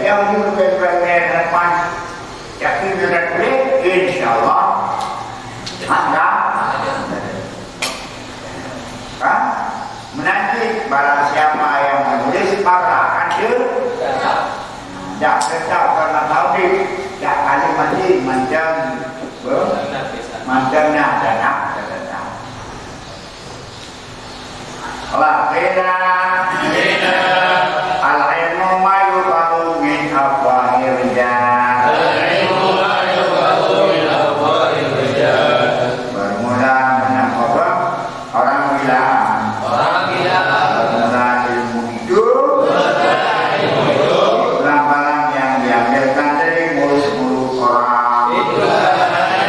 Yang diperlukan depan yakin dengan kulit, insyaAllah ada kan? Menanti barang siapa yang menulis para hasil tak tetap karena tahu tak kali mandi macamnya dana Lakina al-ilmu ma yuqadu min afwahir rijal. Bermula menangkap orang bilang bermula ilmu hidup barang yang diambilkan dari mulut-mulut orang yang kencang.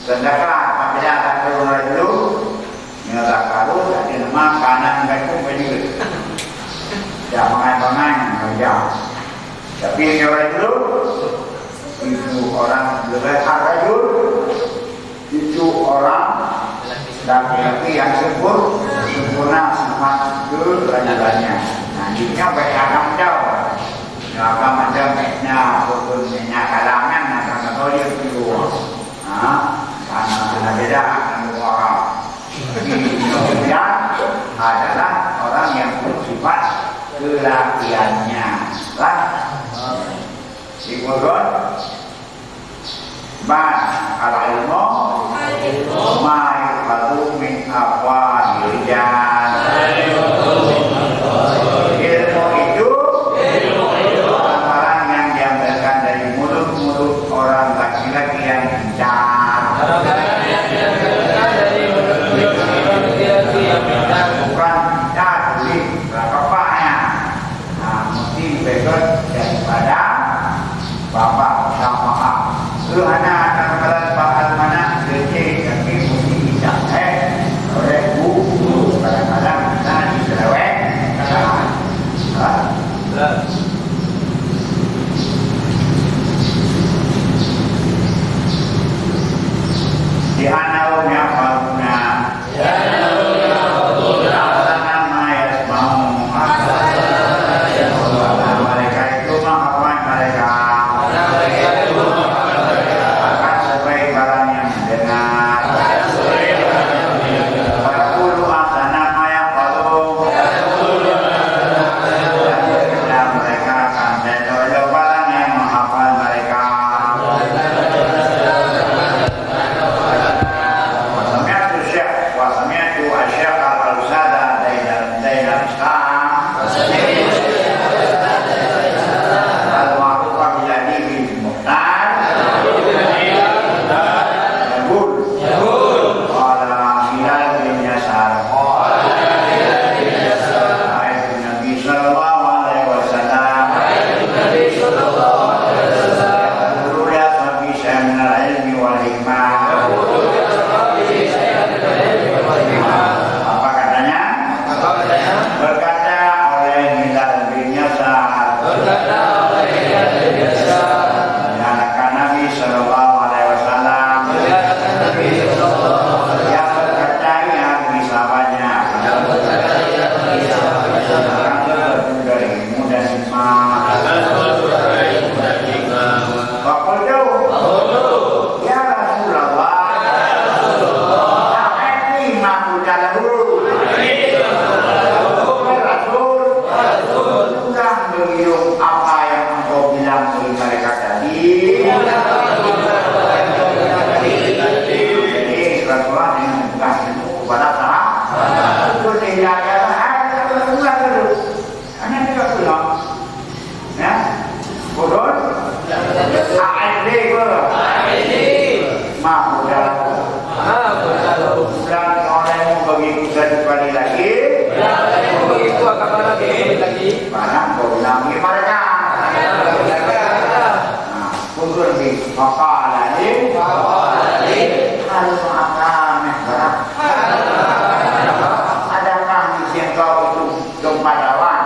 Sedangkan apabila akan keluar dulu, nyerah kalau ada nama kanan mereka begitu, tidak mengai-mengai mengajar. Tapi nyerah dulu, itu orang lebih harajul, itu orang laki-laki yang sempurna sifat kelanjutannya. Nantinya baik akan jauh, akan menjamnya ataupun kalangan akan menolak keluar. Karena beda dengan orang. Kemudian adalah orang yang bersifat kelakiannya. Lah, Sikmurun, ban al-ilmu, ma'rifatu min afwahir rijal. Ilmu itu orang yang diambilkan dari mulut-mulut orang laki-laki yang bincang. Bukan dari bapaknya, mesti berikut daripada bapak sama lu anak akan mana kecil tapi mesti bisa oleh bu kadang-kadang kita diserewek di anau yang fauna mereka itu mengapain mereka akan sebaik barang yang mendengar berkulu asana maya falu dan mereka akan mendengar barang yang menghafal mereka. Adakah misi engkau untuk jumpa lawan?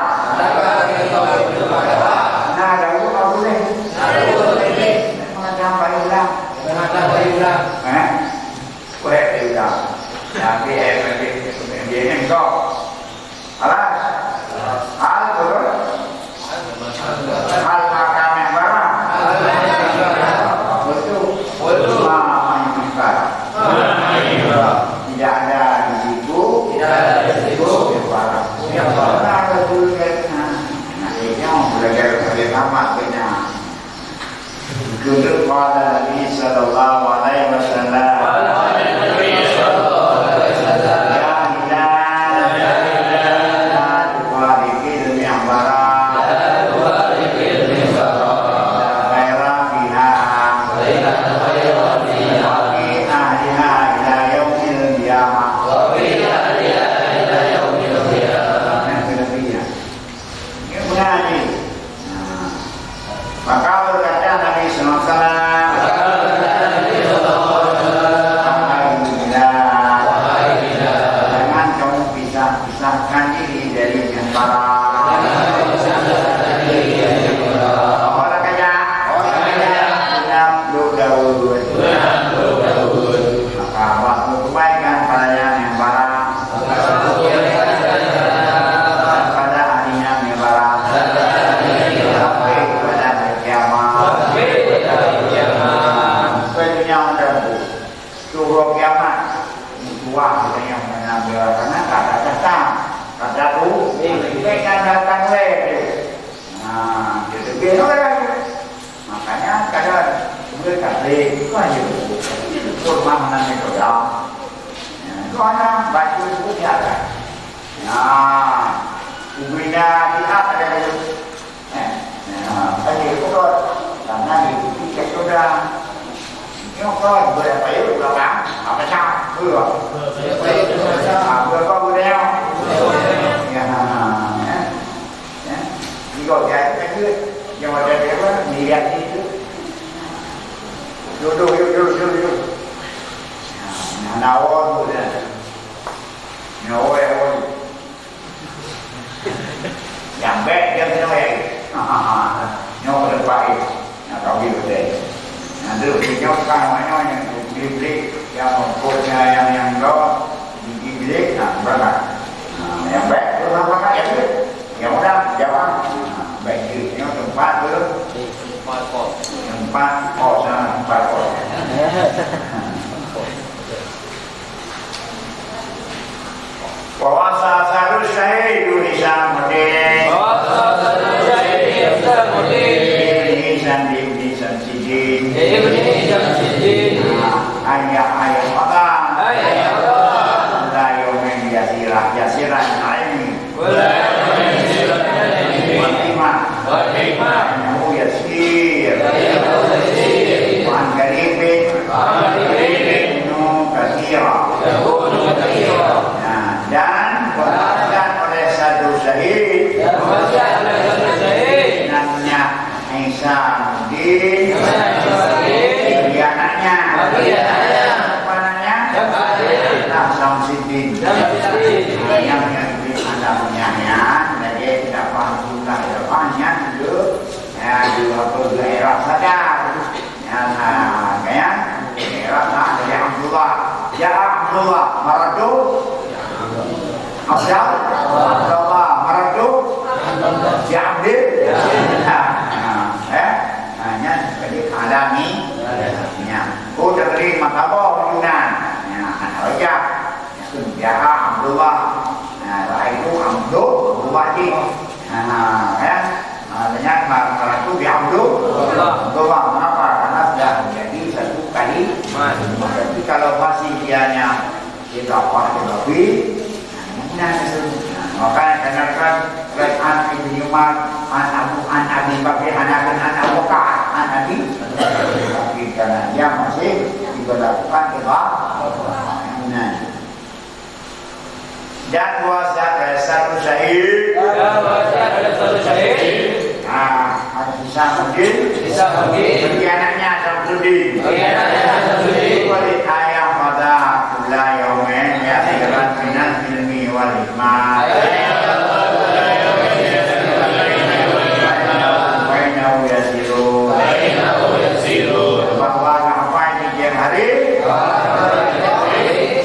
Orang kaya enam Daud. Maka waktu kebaikan padanya yang barang pada harinya yang barang sampai pada hari kiamat. Sebenarnya ada suruh kiamat tua yang mengambil karena kata datang kata tu mereka datang lagi. Nah, jadi biasa makanya kadang mereka beli aja kurma mana itu dah. Karena baju itu biasa. Nah, ubinnya kita ada itu. Tadi itu kan karena itu kita sudah nyokot berapa itu berapa? Apa sah? Berapa? Berapa budaya? Ya, jika dia itu yang ada apa? Melihat itu. Duduk. Nawar tu dah. Nawar. Yang baik dia kena baik. Nawar terbaik. Nak tahu dia betul. Nanti dia kan mana yang dibeli, yang mempunyai yang low dibeli, berapa? Yang baik tu apa yang tu? Yang mudah jawab. Baik tu, yang tempat tu. Tempat kos, tempat kos. Wawasa sarus syahid Indonesia mudin. Indonesia sidin. Ayah makan. La yomen yasirah naimi. Watimah. Namu yasir. Wan karibin. Nu kasira. Dan wafat oleh satu syahid namanya Isamuddin bagi anaknya apa namanya? Samsidin yang menjadi anaknya jadi tidak paham juga depannya itu ya di waktu daerah saja yang kayak daerah dari Abdullah Maradu Abdullah Maradu Jabir hanya jadi alami aku dari Makabau Yunan Raja Jaha Abdullah itu Abdullah banyak Maradu di Abdullah mengapa? Karena sudah menjadi satu kali jadi kalau masih dianya tidak pakai lebih makanya kenalkan Quran Ibnu Umar an Abi Bakar an Abu Bakar an Abi tapi karena dia masih diberlakukan dan puasa satu syahid ada Isamuddin bagi anaknya Samsudin walid ayah pada kula yaumen yasiran minal ilmi wal hikmah wainahu yasirun bahwa apa ini dia hari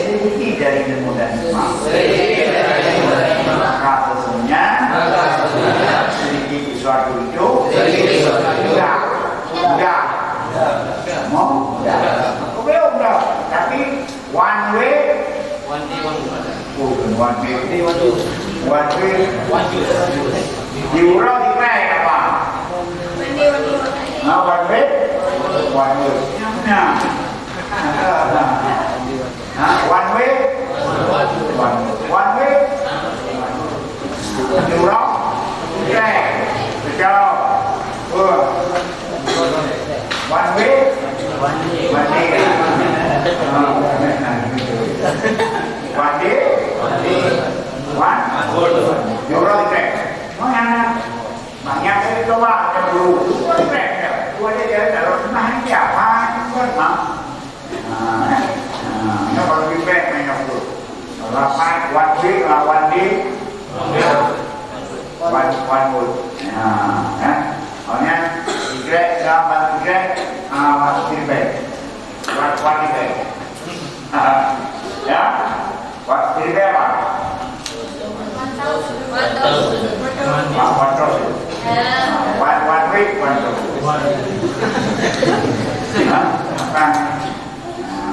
sedikit dari ilmu dan hikmah maka sesungguhnya sedikit sesuatu itu mudah tapi one way diurau dikai apa? One way diurau dikai betul one way diurau dikai banyak dari coba ada dulu dua dia dalam rumah siapa kan kalau lebih baik main dulu lapan one day one wood. Maknanya tigrek dalam tigrek masuk tigrek. One tigrek. Ya, what tigrek apa? 1 week, 1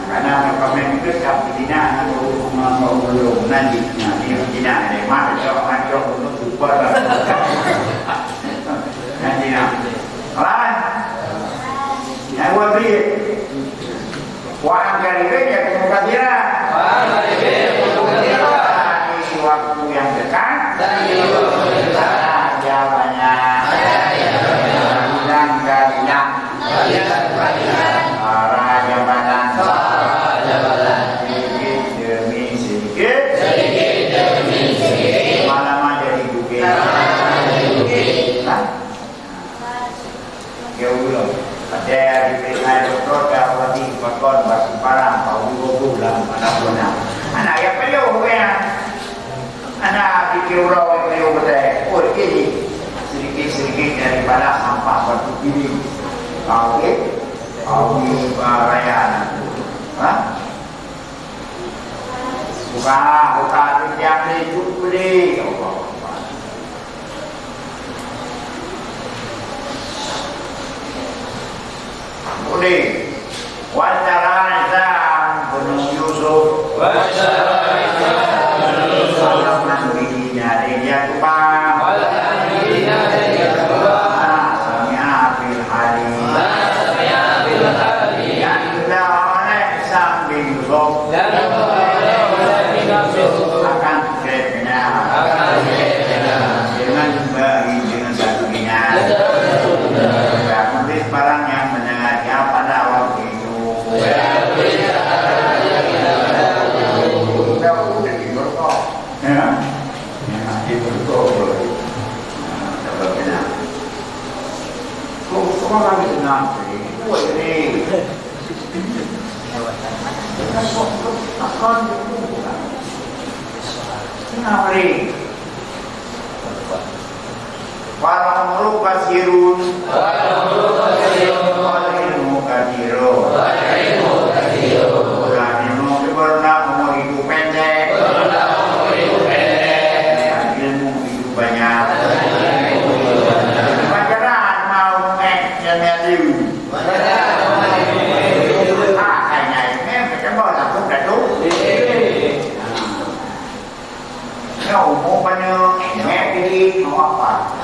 karena pemain itu sampai dina belum nanti dina ada mana orang untuk super nanti lain yang buat beli wahang dari ya kemudian kira waktu yang dekat jawabannya bilang gadilang arah jabatan sedikit demi sedikit malam jadi bukit ya belum ada di PKI doktor dawati pakon basi parang paulo bulan anak ya perlu ya anak pikir orang perlu betul oh ini sedikit daripada sampah batu piring oke raya buka yang itu beli boleh wajaranya Gunung Yusuf barang yang menyengaja pada waktu itu. Udah tidur kok, ya? Tidur kok. Coba benar. Kok lagi senang sih? Kok ini? Akan bukan? Kenapa ni? Walau kasirun, ilmu kadirun, ilmu berenang umur hidup pendek, ilmu hidup banyak. Pelajaran mau eksemeliu, kayaknya ini macam mana pun dah tu. Kau mau banyak, pilih mau apa?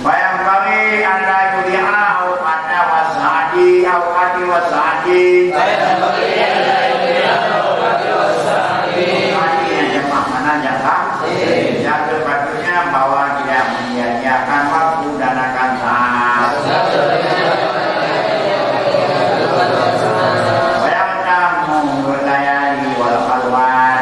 Bayang kami anda kuliah pada wasadi awati wasadi yang jemaah mana jemaah yang sepatutnya bahwa tidak menyia-nyiakan waktu dan akan saat bayang kamu melayani walau keluar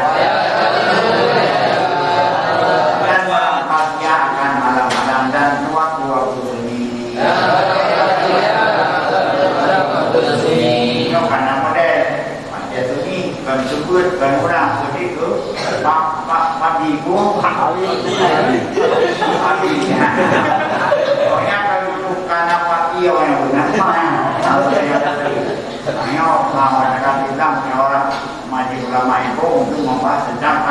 sebut kan orang seperti itu pak ibu pokoknya kalau bukan apa iyo yang benar hanya orang bilang orang maju ulama itu untuk membahas tentang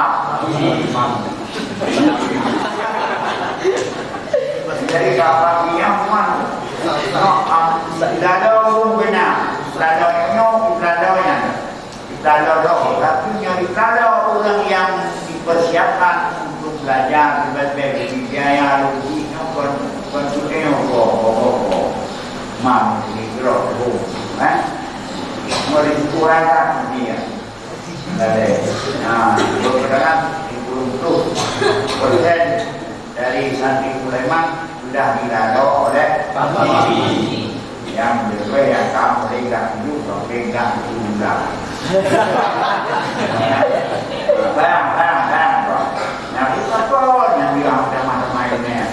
jadi kapal yang mana tidak ada orang benar tidak ada yang kalau orang yang dipersiapkan untuk belajar berbagai biaya logik konsulnya mam mikro mau dikurangkan dia berkaitan 50% dari santri Sulaiman sudah dirado oleh yang sesuai yang kamu pegang juga pegang juga. Bayang. Nah itu apa yang bilang teman-teman ini?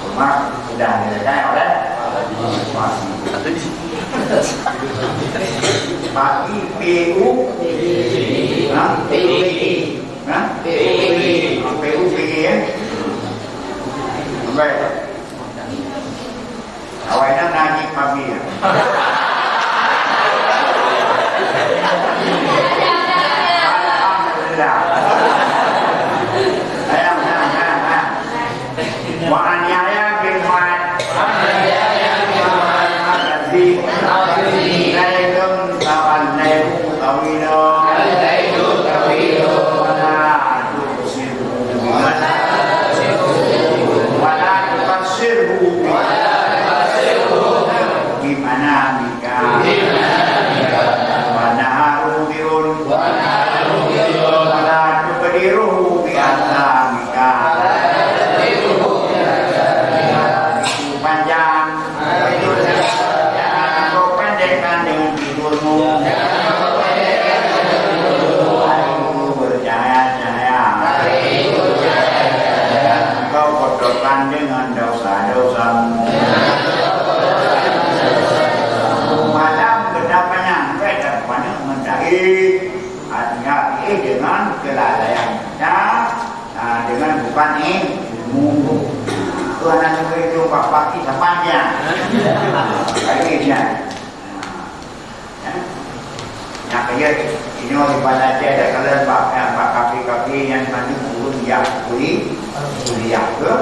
Rumah sudah dilekai oleh Pak IPU PUBG. Hah? PUBG. PUBG ya. Baik. Awalnya nanya pagi ya. Alhamdulillah. Wa an Yahya bin Mu'adz. Alaikum ta'alaikum tawila. Wala tufasirhu bimana bika wa naharu birun wala tubdiruhu bi aslamika panjang jangan kau pendekkan dengan tidurmu harimu bercahaya-cahaya kau kotorkan dengan dosa-dosamu malam kedapanya mereka banyak mendaki artinya dengan kelalaian kita dengan bukan ilmu Tuhan itu bapak kita panjang ini dia yang kaya ini ibadah dia ada kalian pak kapi yang nanti turun yang kuliah ke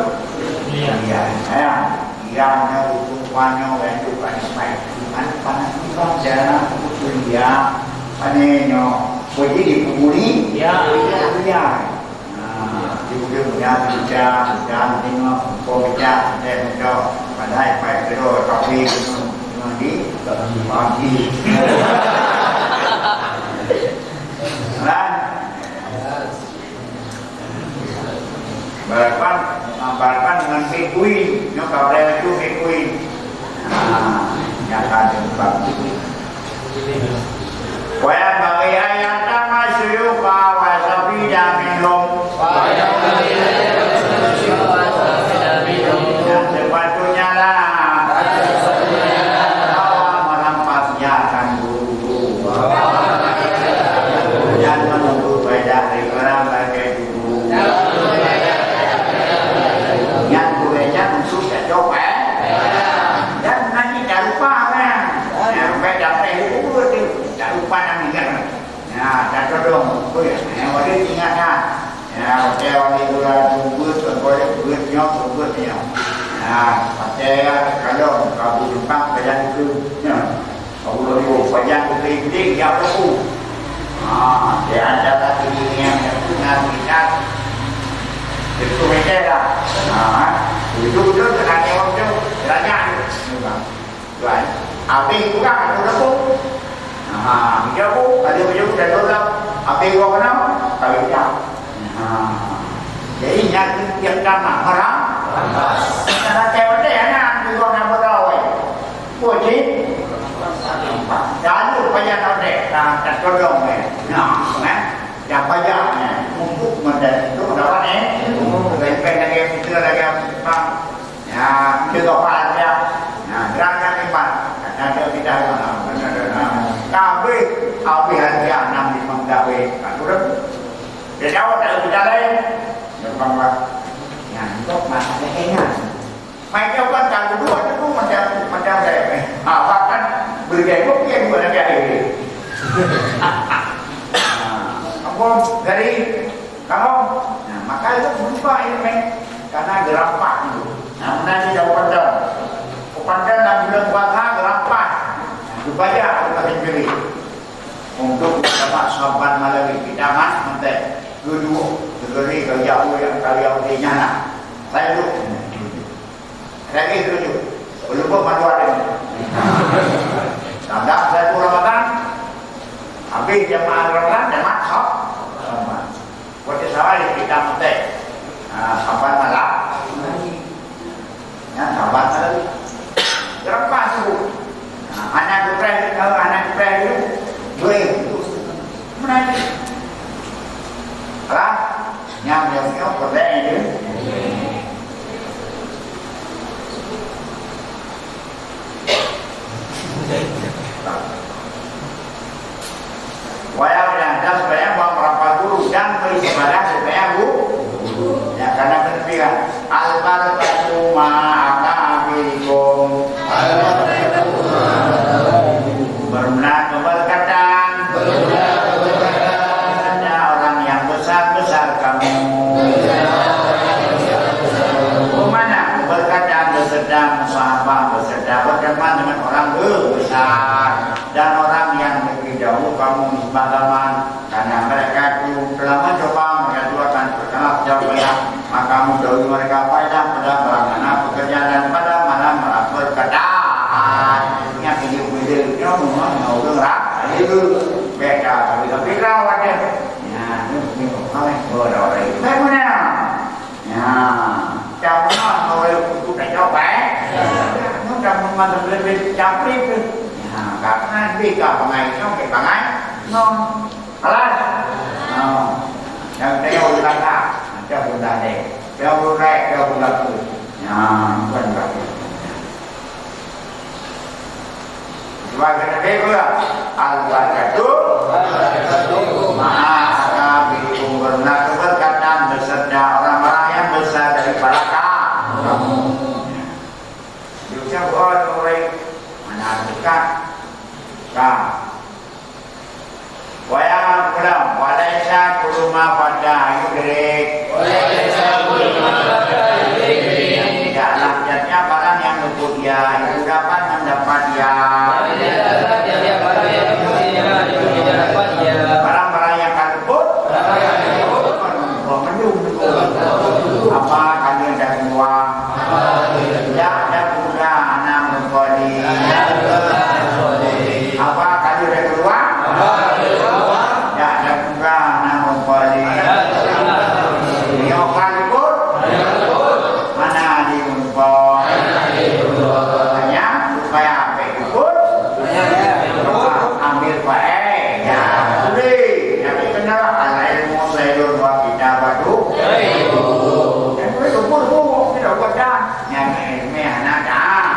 kuliah yang rupanya untuk panas panas jalan kuliah panenyo boleh dipukuli kuliah juga punya bicara dan tengok pembicara dan muda padahal baik kedua tapi di pagi balapan dengan McQueen nyokap dia itu McQueen nyata dengan Waya bagi ayat nama syuyuka wa sabida minhum yang sepatutnya lah bahwa merampasnya akan guru dan menunggu pada hari orang bagai guru yang gurunya musuh dan coba dan nanti tak lupa kan yang baik dapat guru itu tak lupa nak ingat tak tolong yang ada ingatkan pakai orang itu tunggu tunggu pakai kalau kamu jumpa kajian itu kamu lalu kajian itu dia aku dia ada lagi yang punya minat itu mereka itu dengan orang itu belajar kan apa itu kan aku tahu dia aku ada baju dan orang apa yang kau kenal kalau dia jadi yang sama haram karena cewek dia nak juga nak berawai wajib jangan lupa jangan ada tak tolong yang pajaknya untuk menjadi itu dapat lepas lagi kita lagi bang kita apa dia jangan lepas ada kita tapi hati anak di menggawe aturan dia jawab tak kita lain bang yang itu masalah enak mereka kan tak berdua itu macam bahkan bergaya mungkin buat negara ini kamu dari kamu maka itu berubah ini karena gerampak itu nanti jauh pandang dan bilang bahasa gerampak supaya kita sendiri untuk dapat sahabat malam kita mas nanti duduk negeri jauh yang kalian di nyana saya duduk lagi duduk belum madu ada tanda saya Ramadan habis jemaah Ramadan jemaah shop waktu sawal kita nanti sahabat malam sahabat malam berapa subuh anak kepres itu boleh mana lah nyam pada ini wayang dan non alas yang tengok ulang tak tengok ulang ni tengok ulang tu bukan berarti sebab kena bebel al-barakatuh ma'aka bikum berna keberkatan beserta orang-orang yang besar dari baraka diucap orang mana dekat waya pulang walaisa kuluma pada yudrik tidaklah jadinya barang yang luput dia itu dapat mendapat dia barang-barang yang akan luput apa kalian dah semua tidak ada guna anak mengkodi apa kalian dah keluar tidak ada guna anak mengkodi yang akan luput mana diumpah hanya supaya apa luput ambil baik ya boleh tapi kenal al-ilmu sayyidun wa kitabatu yang boleh luput tidak buat dah yang ilmi anak dah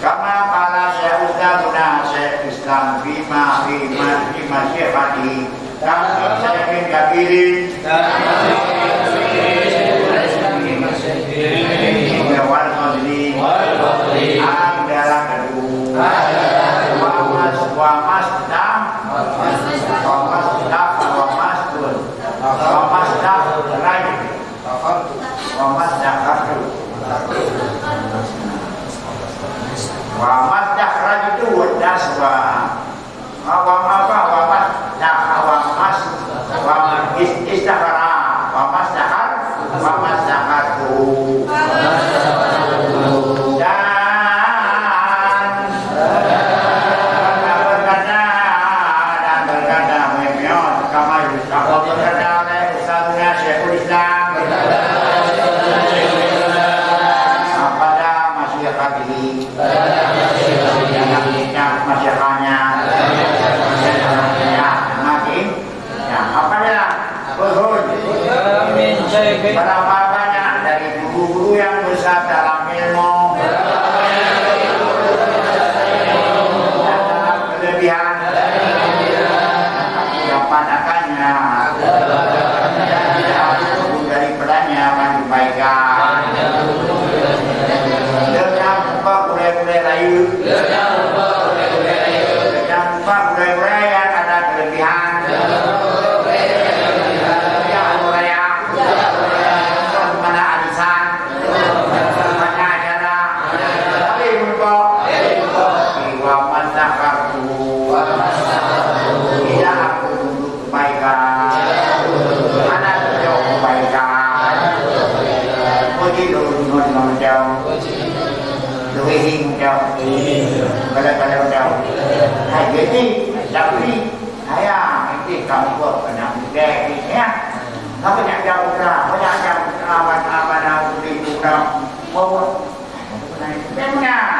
kama pala syai'udha guna syai'h Islam bima syai'fati kami syai'in kabirin wal fadli adalah kedua wa masdaq itu daswa istahara berapa banyak dari guru-guru yang besar dalam ilmu dan dalam kelebihan dapatakannya dan tidak perlu daripadanya akan dibaikan dengan upah gulai-gulai layu dengan upah gulai-gulai yang ada kelebihan kalau jauh hai jadi tapi ayah nanti kamu buat kena muda ya apa yang jauh dah banyak yang awan-awan yang itu dah bawa benar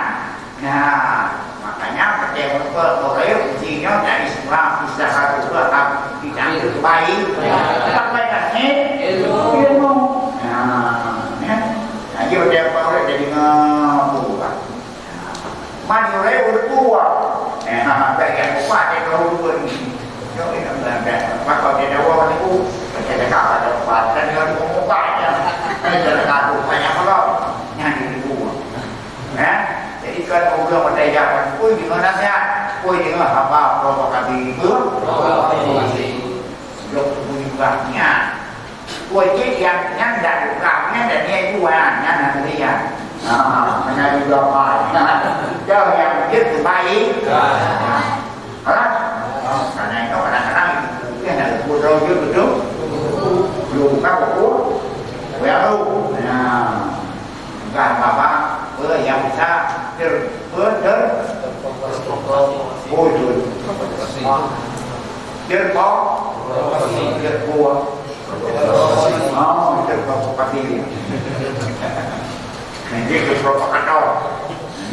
nah makanya percaya orang ujinya dari Islam bisa satu dua tapi tidak terbaik sampai kasih ilmu nah dia orang jadi ngapu mana orang berdua, bagian kuat yang kau dua ni, jauh ni nak berada. Maka dia jawab ni, macam dekat ada kuat dan dia ada kuatnya. Dia dekat tu banyak malam, nyanyi dua. Jadi kalau orang berdaya, pun dengan nasihat, pun dengan apa provokasi itu, jauh bunyi banyak. Pun yang dah bukannya dan dia itu yang nanti dia. Mana juga baik. Jauh yang dia terbaik. Karena itu kadang-kadang itu yang ada bodoh dia betul. Belum tahu. Baru. Bukan apa yang bisa bodoh. Nanti ke provokator.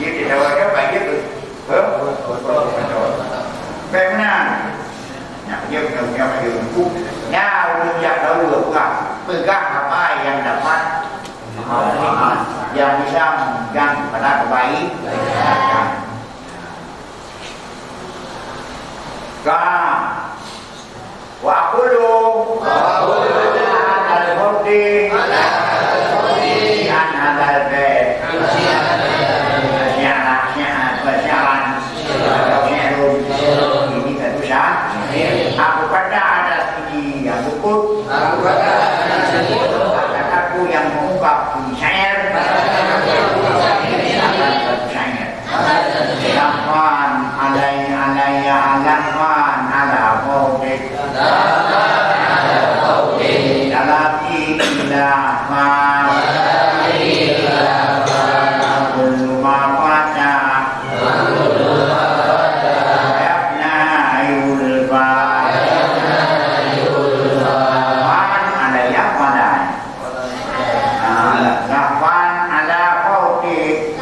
Dia tidak ada bagi tu. Bagaimana? Nak dia punya dia untuk. Ya, orang yang tahu pegang apa yang dapat yang bisa menggang pada kebaikan. Wa aqulu al-mawdi an hadal bait ini satu syarat. Aku kata ada sini yang luput, aku yang mengungkap syair Laman alaiya alaman ala mawdik Dalati ilahman Kullu ma fata Yabna yulfa Man alaiya walai Laman ala mawdik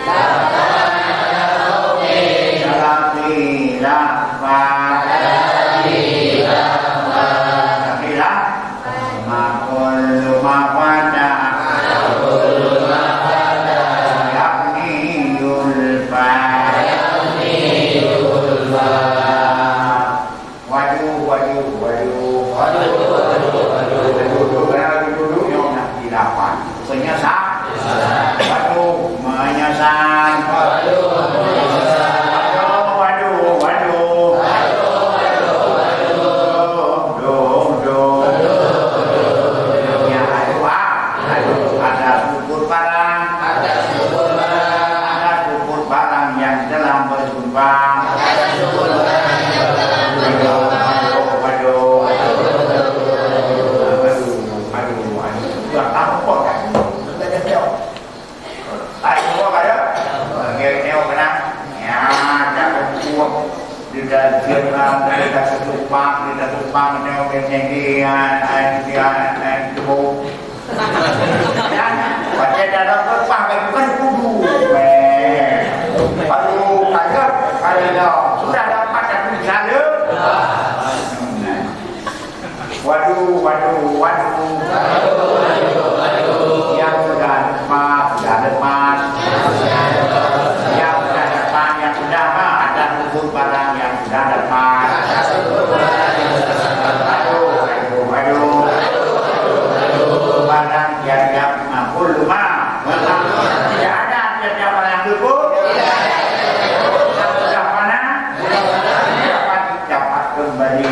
yang sudah lepas yang sudah datang yang sudah ada kubur barang yang sudah lepas barang yang mampu lumah tidak ada tiap barang kubur yang sudah mana dapat kembali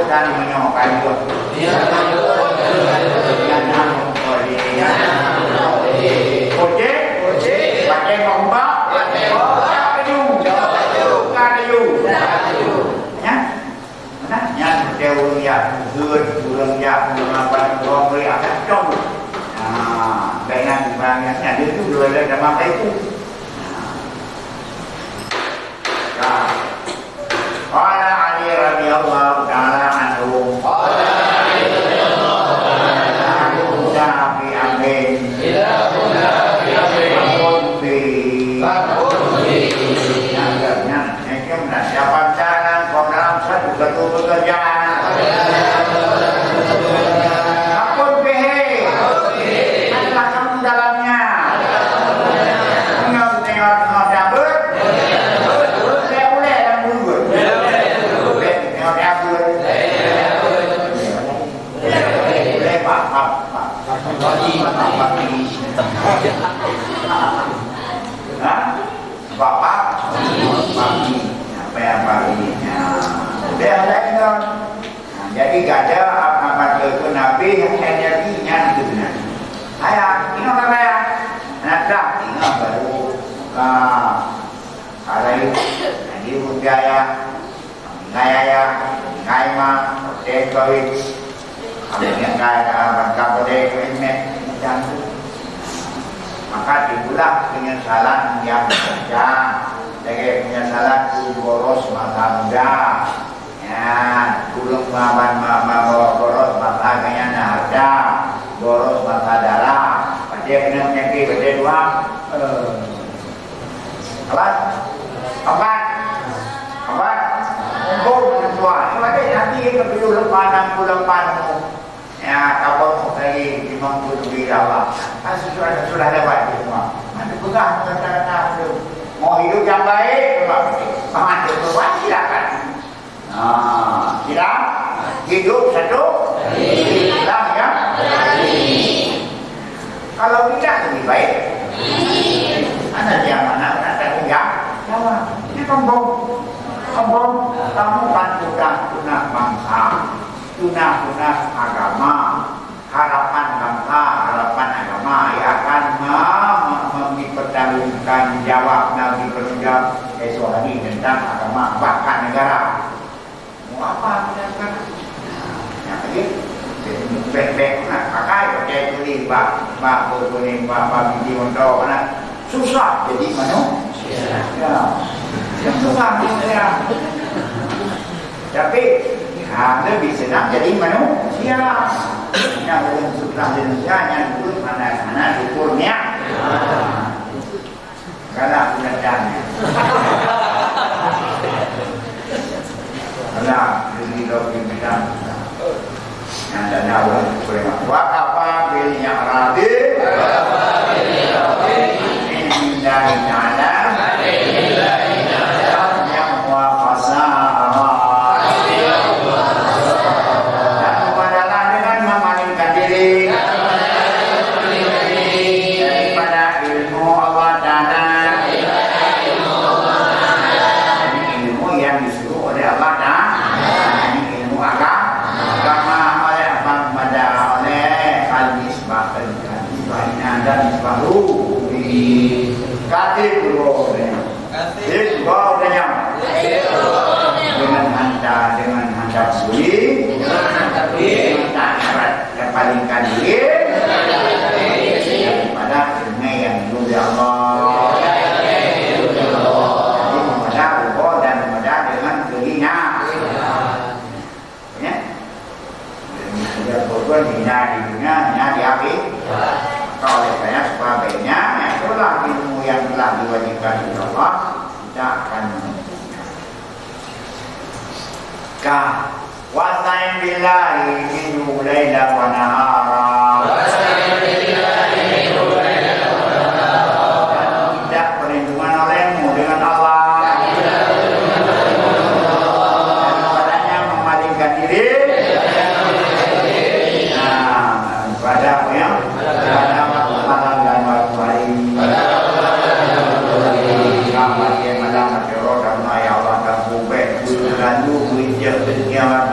dan menyokan pakai ngombak kayu ya mana yang dewa ya hurt burung ya apa orang beri akan jom dengan banyaknya dia tu dua lagi dalam itu Qala Ali radhiyallahu ta'ala anhu Bapak pagi apa yang pagi dia ada jadi gada amat ke nabi energinya itu benar ayah ini apa ya anak dah ini baru ada ini budaya ngaya ngaima tekoi ada yang kaya bangka bodek ini macam maka dibulah penyesalan yang panjang dengan penyesalan boros mata muda ya kulung maman boros mata kayaknya ada boros mata darah dia kena penyakit pada dua apa? Kumpul dengan tuan. Sebab nanti kita perlu lepas 68 ya, kapal lagi 50 lah. Sudah dapat semua. Mana pegang kata-kata tu. Mau hidup yang baik, mana tuan silakan. Tidak hidup satu hilang ya. Kalau tidak lebih baik. Ada yang mana ada yang ini kampung kamu kan sudah bangsa, sudah agama, harapan bangsa, harapan agama yang akan mempertanggungjawabkan jawab Nabi berjawab esok hari tentang agama bahkan negara. Mau apa kita kan? Yang ini baik-baik nak pakai pakai tulis bak berkuning bak biji untuk mana susah jadi manusia. Yang susah dia. Tapi lebih senang jadi manusia. Yang belum susah manusia yang dulu mana syukurnya. Karena pengajarnya. Karena diri lebih bidang. Yang ada orang berima. Wakapa bilnya radhi. Indah indah. Palingkan diri daripada sungai yang diuji Allah. Jadi kepada Allah dan kepada dengan dirinya. Ya. Sudah berbuat hina di dunia, hina di akhir. Kalau oleh saya sebagainya, itulah ilmu yang telah diwajibkan oleh Allah. Kita akan Wasta'in billahi minhu layla wa nahara. Dan tidak perlindungan olehmu dengan Allah. Dan padanya memalingkan diri. Pada apa ya? Pada waktu malam dan waktu hari. Selamat ya malam teror dan ya Allah dan bubek lalu menjadi dunia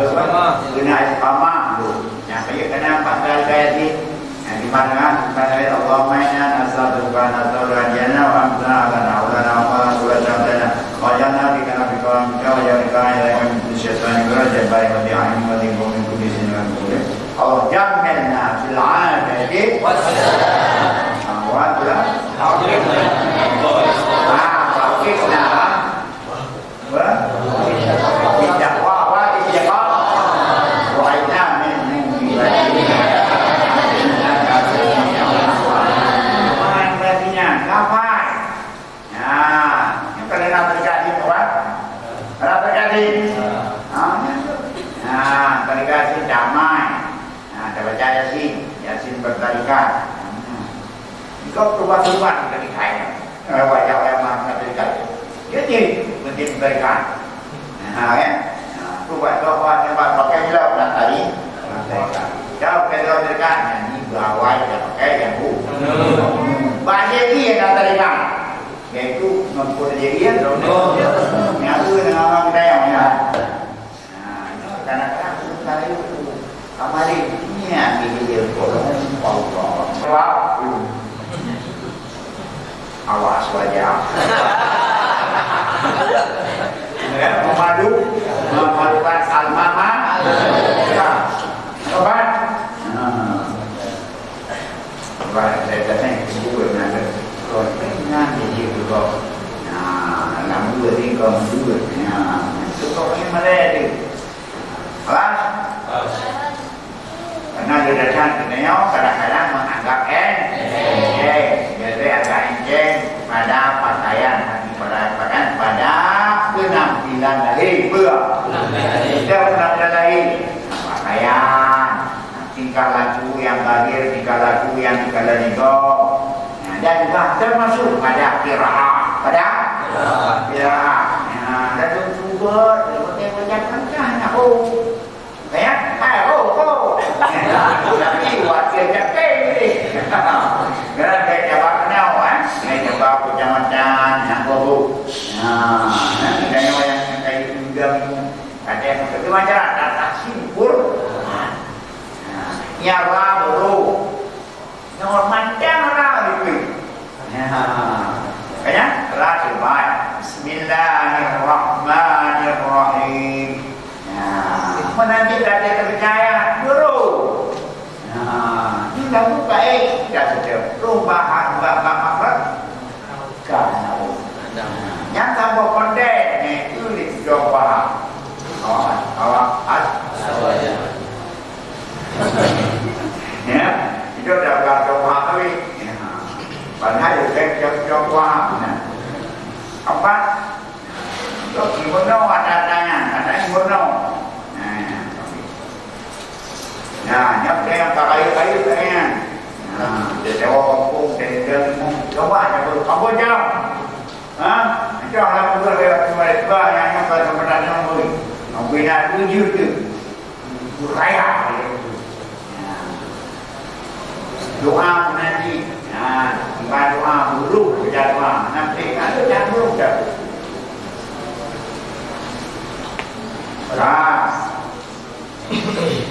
guna istiqamah tu. Yang saya kena pasal kaya ni. Yang di mana Allahumma inna nas'aluka nas'alana wa amsana wa lana wa qurratan wa jana bika bika wa jarika ya min syaitan raja baik wa bi'ain wa min kulli sinan kulli. Allah jamilna fil 'adati wassalam. Wa la Fakirna wa Ijaqwa wa Ijaqwa wa Aina min Ibadina. Artinya kapan? Nah, ini kalau nak berkati kawan, nak berkati. Berkati damai. Ada baca Yasin bertarikat. Kau berubah-ubah kita dikaya. Wajah yang maha berikan. Jadi mungkin berikan. Kan? Buat doa tempat pakai hilau dan tadi. Jauh ke dalam berikan. Ini bawai yang pakai yang bu. Banyak dia yang nak berikan. Iaitu mempunyai diri yang nyatu dengan orang dayang ya. Kadang-kadang susah itu. Amali ini yang dia tolong Allah. Sebab awas wajah. Memadukan al-mama. Ya, sobat. Saya tanya ibu nak kalau pengen jadi juga. Nama dua ni kau dua. Itu kau ni mana ni? Awas. Karena dia datang ke Neo kadang-kadang agak jadi agak enceng pada pakaian pada penampilan lahir kita penampilan lahir pakaian tingkah laku yang lahir tingkah laku yang nego dan juga termasuk pada qiraah dan juga macam tapi buat dia capek ni. Kerana dia jawab kenal dia jawab macam-macam yang baru. Dan yang kayak juga ada yang macam tak simpul. Ya baru. Nomor macam lah itu. Kaya Rasul baik. Bismillahirrahmanirrahim. Menanti dia terpercaya guru. Ini dah buka dah sudah perubahan makhluk kan. Yang tambah pendek itu dicoba. Awak ya, itu dah bercoba tapi padahal itu coba apa? Kalau ibuno ada ibuno. Nah, nyap dia yang tak kayu-kayu kan. Dia jawab kampung, dia coba aja apa jam? Janganlah pula dia mereka yang sebenarnya boleh. Bina tujuh tu. Raya. Doa nanti. Bukan doa dulu, baca doa. Nanti ada yang belum dah. Ras.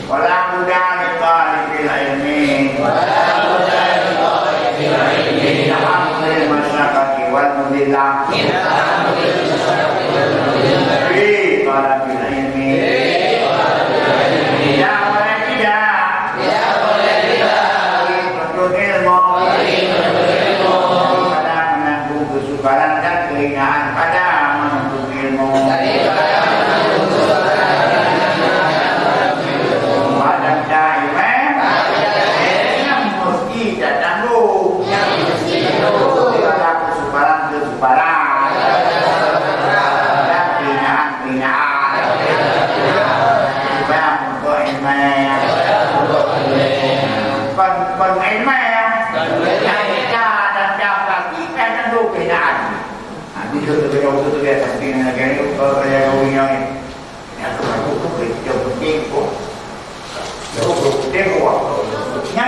Wala muda liqa'il ilmi Na'amil masyarakat wal mudillah Fi talabil ilmi Ya boleh tidak Untuk ilmu Pada menanggung kesukaran dan kehinaan pada menuntut ilmu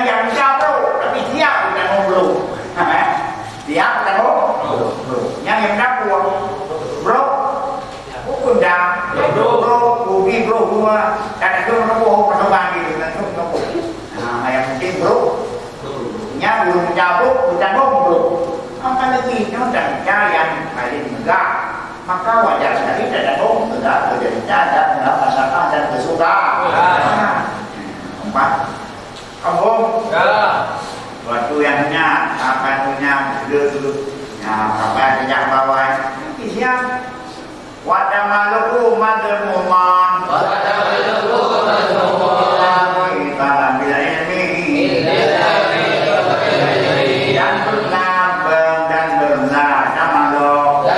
yang jauh tapi dia bukan ngobrol. Dia bukan ngobrol. Yang buat bro, pun dah bro, ubi bro semua. Kadang tu nombor pertemuan gitu, nanti nombor. Yang penting bro, yang belum jauh bukan ngobrol. Apa lagi? Jangan yang paling enggak. Maka wajar sekali tidak ngobrol, tidak terjadi ada masalah dan kesuka. Empat. Kampung? Ya. Waktu yang punya, apa punya, duduk. Apa sejak bawah. Siap. Wadah maluku madmuman. Wadah maluku madmuman. Ibadah bila ilmi. Dan berlabang dan berlah malu.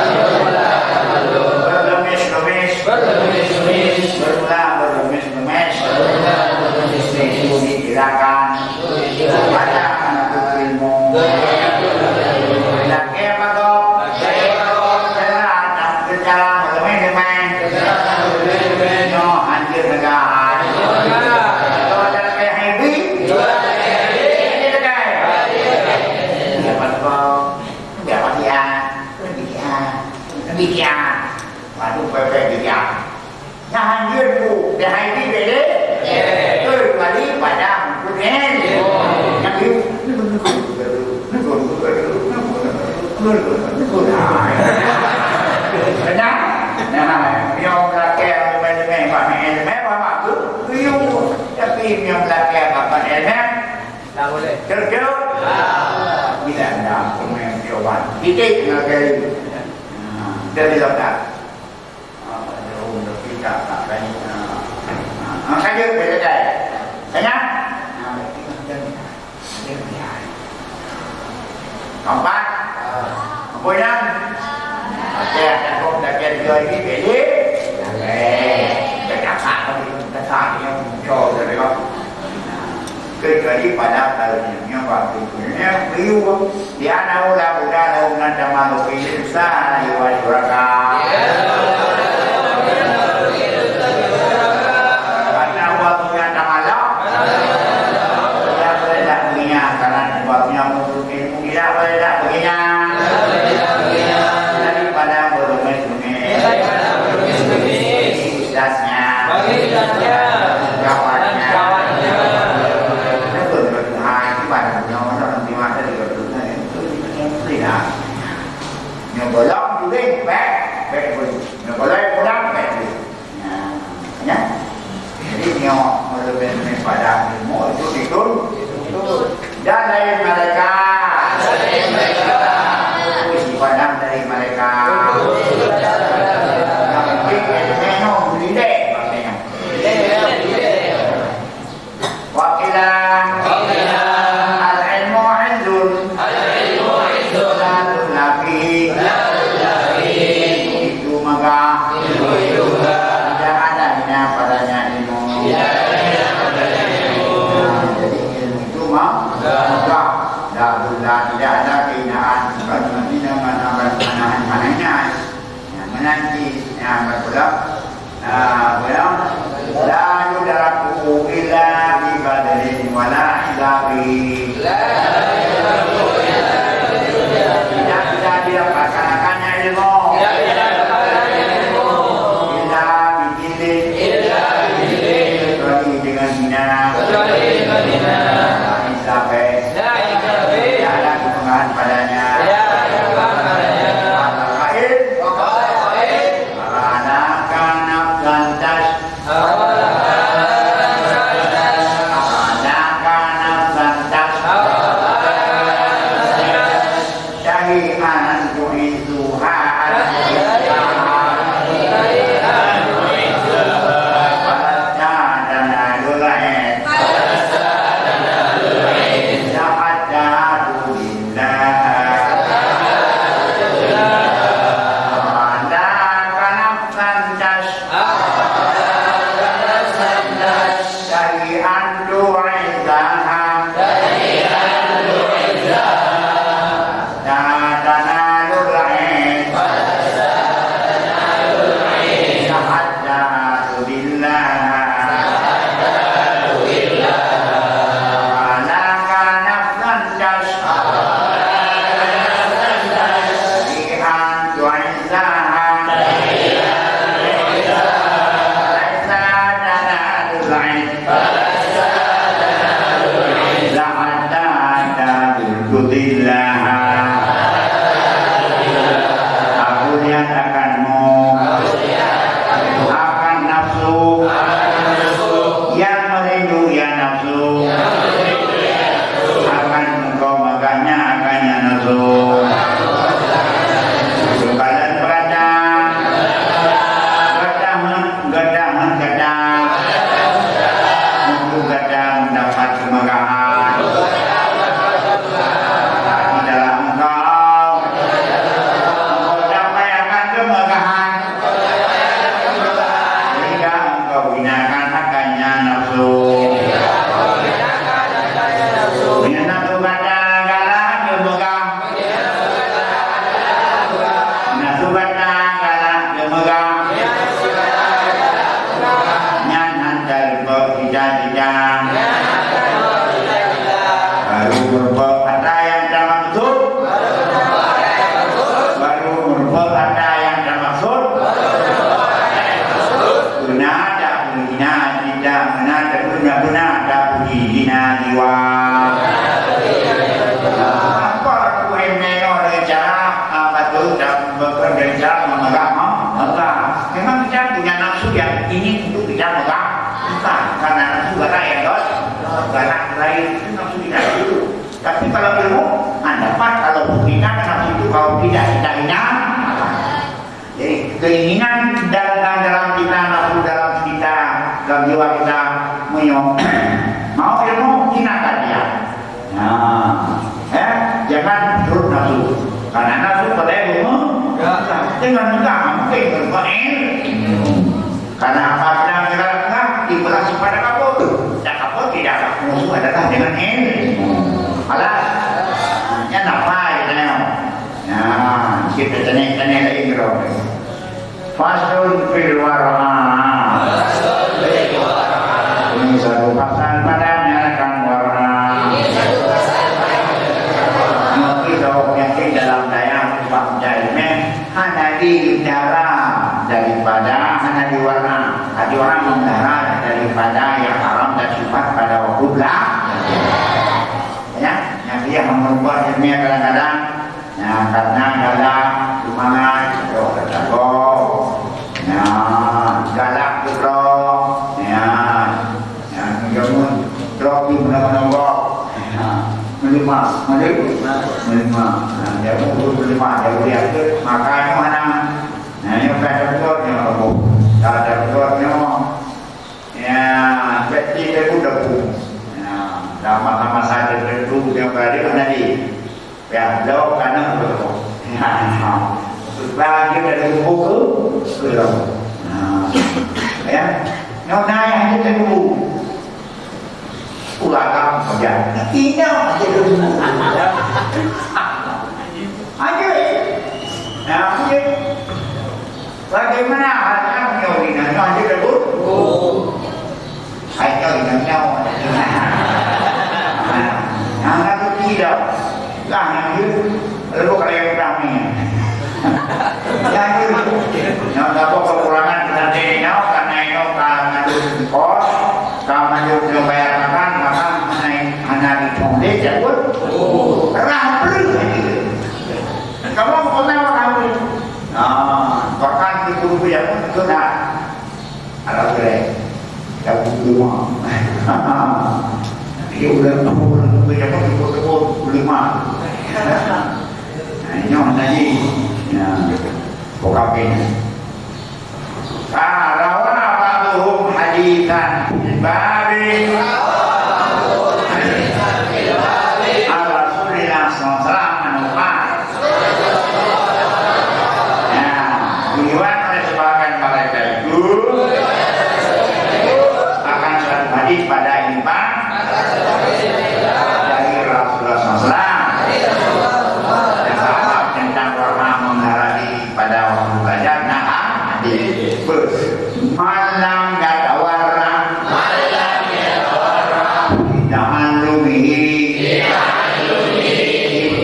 Berlemis-lemis. Berlemis-lemis. Itu dikirakan. Pada anak ilmu. Laki apa kau? Jalan main-main. No, anjir negara. Kalau jalan kayak heavy. Ini dekat. Dapat kau. Dapat dia. Demikian. Waduh, pepe dia. Nah, anjir tu. Dia heavy beda. Kali pada mungkin yang itu benar yang belakang main-main apa tu tapi yang belakang apa tak boleh kerja bila anda pemain jawaban titik lagi dari dokter kita tak banyak saja beda saya. Punya Oke, aku dah kira ini pilih. Berkata yang muncul dari aku. Kecuali pada tahunnya waktu punya beliau dia tahu lah bukan tahu nanti malu pilih sah lewat surga. Karena waktunya tak malam. Dia boleh tak punya karena waktunya mungkin tidak boleh tak punya. Daripada berumit-umit. Ustaznya. Kawannya. Belum juga baik pun. Boleh pulang baik pun. Ya. Jadi nyo lebih pada ilmu itu ditun. Dan dari mereka. Padam dari mereka. Yang penting ilmu berdiri. Wakilah. Al-ilmu indun. Lalu nabi. Itu maka tidak adanya padanya ilmu. Jadi ilmu itu maka tidak ada keinaan bagaimana mana-mananya menanti yang berpulang la yudraku illa bi qadarin wala hisabi tidak bisa didapatkannya ilmu kecuali dengan hina sampai tidak ada kebanggaan padanya Tapi kalau ilmu, dapat kalau keinginan nafsu itu kalau tidak ingat. Jadi keinginan dalam kita, nafsu dalam kita, dalam jiwa kita mau ilmu hinakan dia. Jangan turut nafsu, karena nafsu boleh dengan enggak mungkin bermain. Karena apabila enggak dibelas pada kapal, dan kapal tidak musuh adalah dengan N. Alas, nya napa itu ya? Nah, kita tanya lagi berapa? Fasul fil warna. Ini satu pasal padanya kan warna. Yang dalam daya bab jaimen hanya di udara daripada hanya di warna mengudara daripada yang haram dan sifat pada waktu belakang ya, yang dia mengubah ilmiah kadang-kadang ya, karena galak semangat terjago ya, galak terus ya, yang kemudian dropi benar-benar menerima. Nah, dia pun menerima, dia lihat makanya mana. Nah, yang kata betul ya, jadi dia pun debu. Nah, sama-sama saja debu yang berada tadi. Ya, jauh kanan betul. Setelah kita dari buku ke ya, nona yang kita debu. Ulang saja. Tidak aja dulu. Aja. Nah, mungkin bagaimana harga menyawinnya aja dulu. Saya ingatnya. Yang itu tidak. Lah yang itu lalu kalau yang kami. Yang itu. Yang dapat kekurangan nanti karena itu karena kos, karena itu bayar makan. Hanya ditonde jauh, rampli. Kamu pernah rampli? Bahkan itu yang kena ada boleh, tak boleh. Dia udah tahu yang itu boleh mah. Ini orang tadi, pokapin. Kalau apa tuh hadisan babi. Pada iman dari Rasulullah SAW yang sama tentang warna menghargai pada waktu belajar di bus malam gata warna jangan lumihi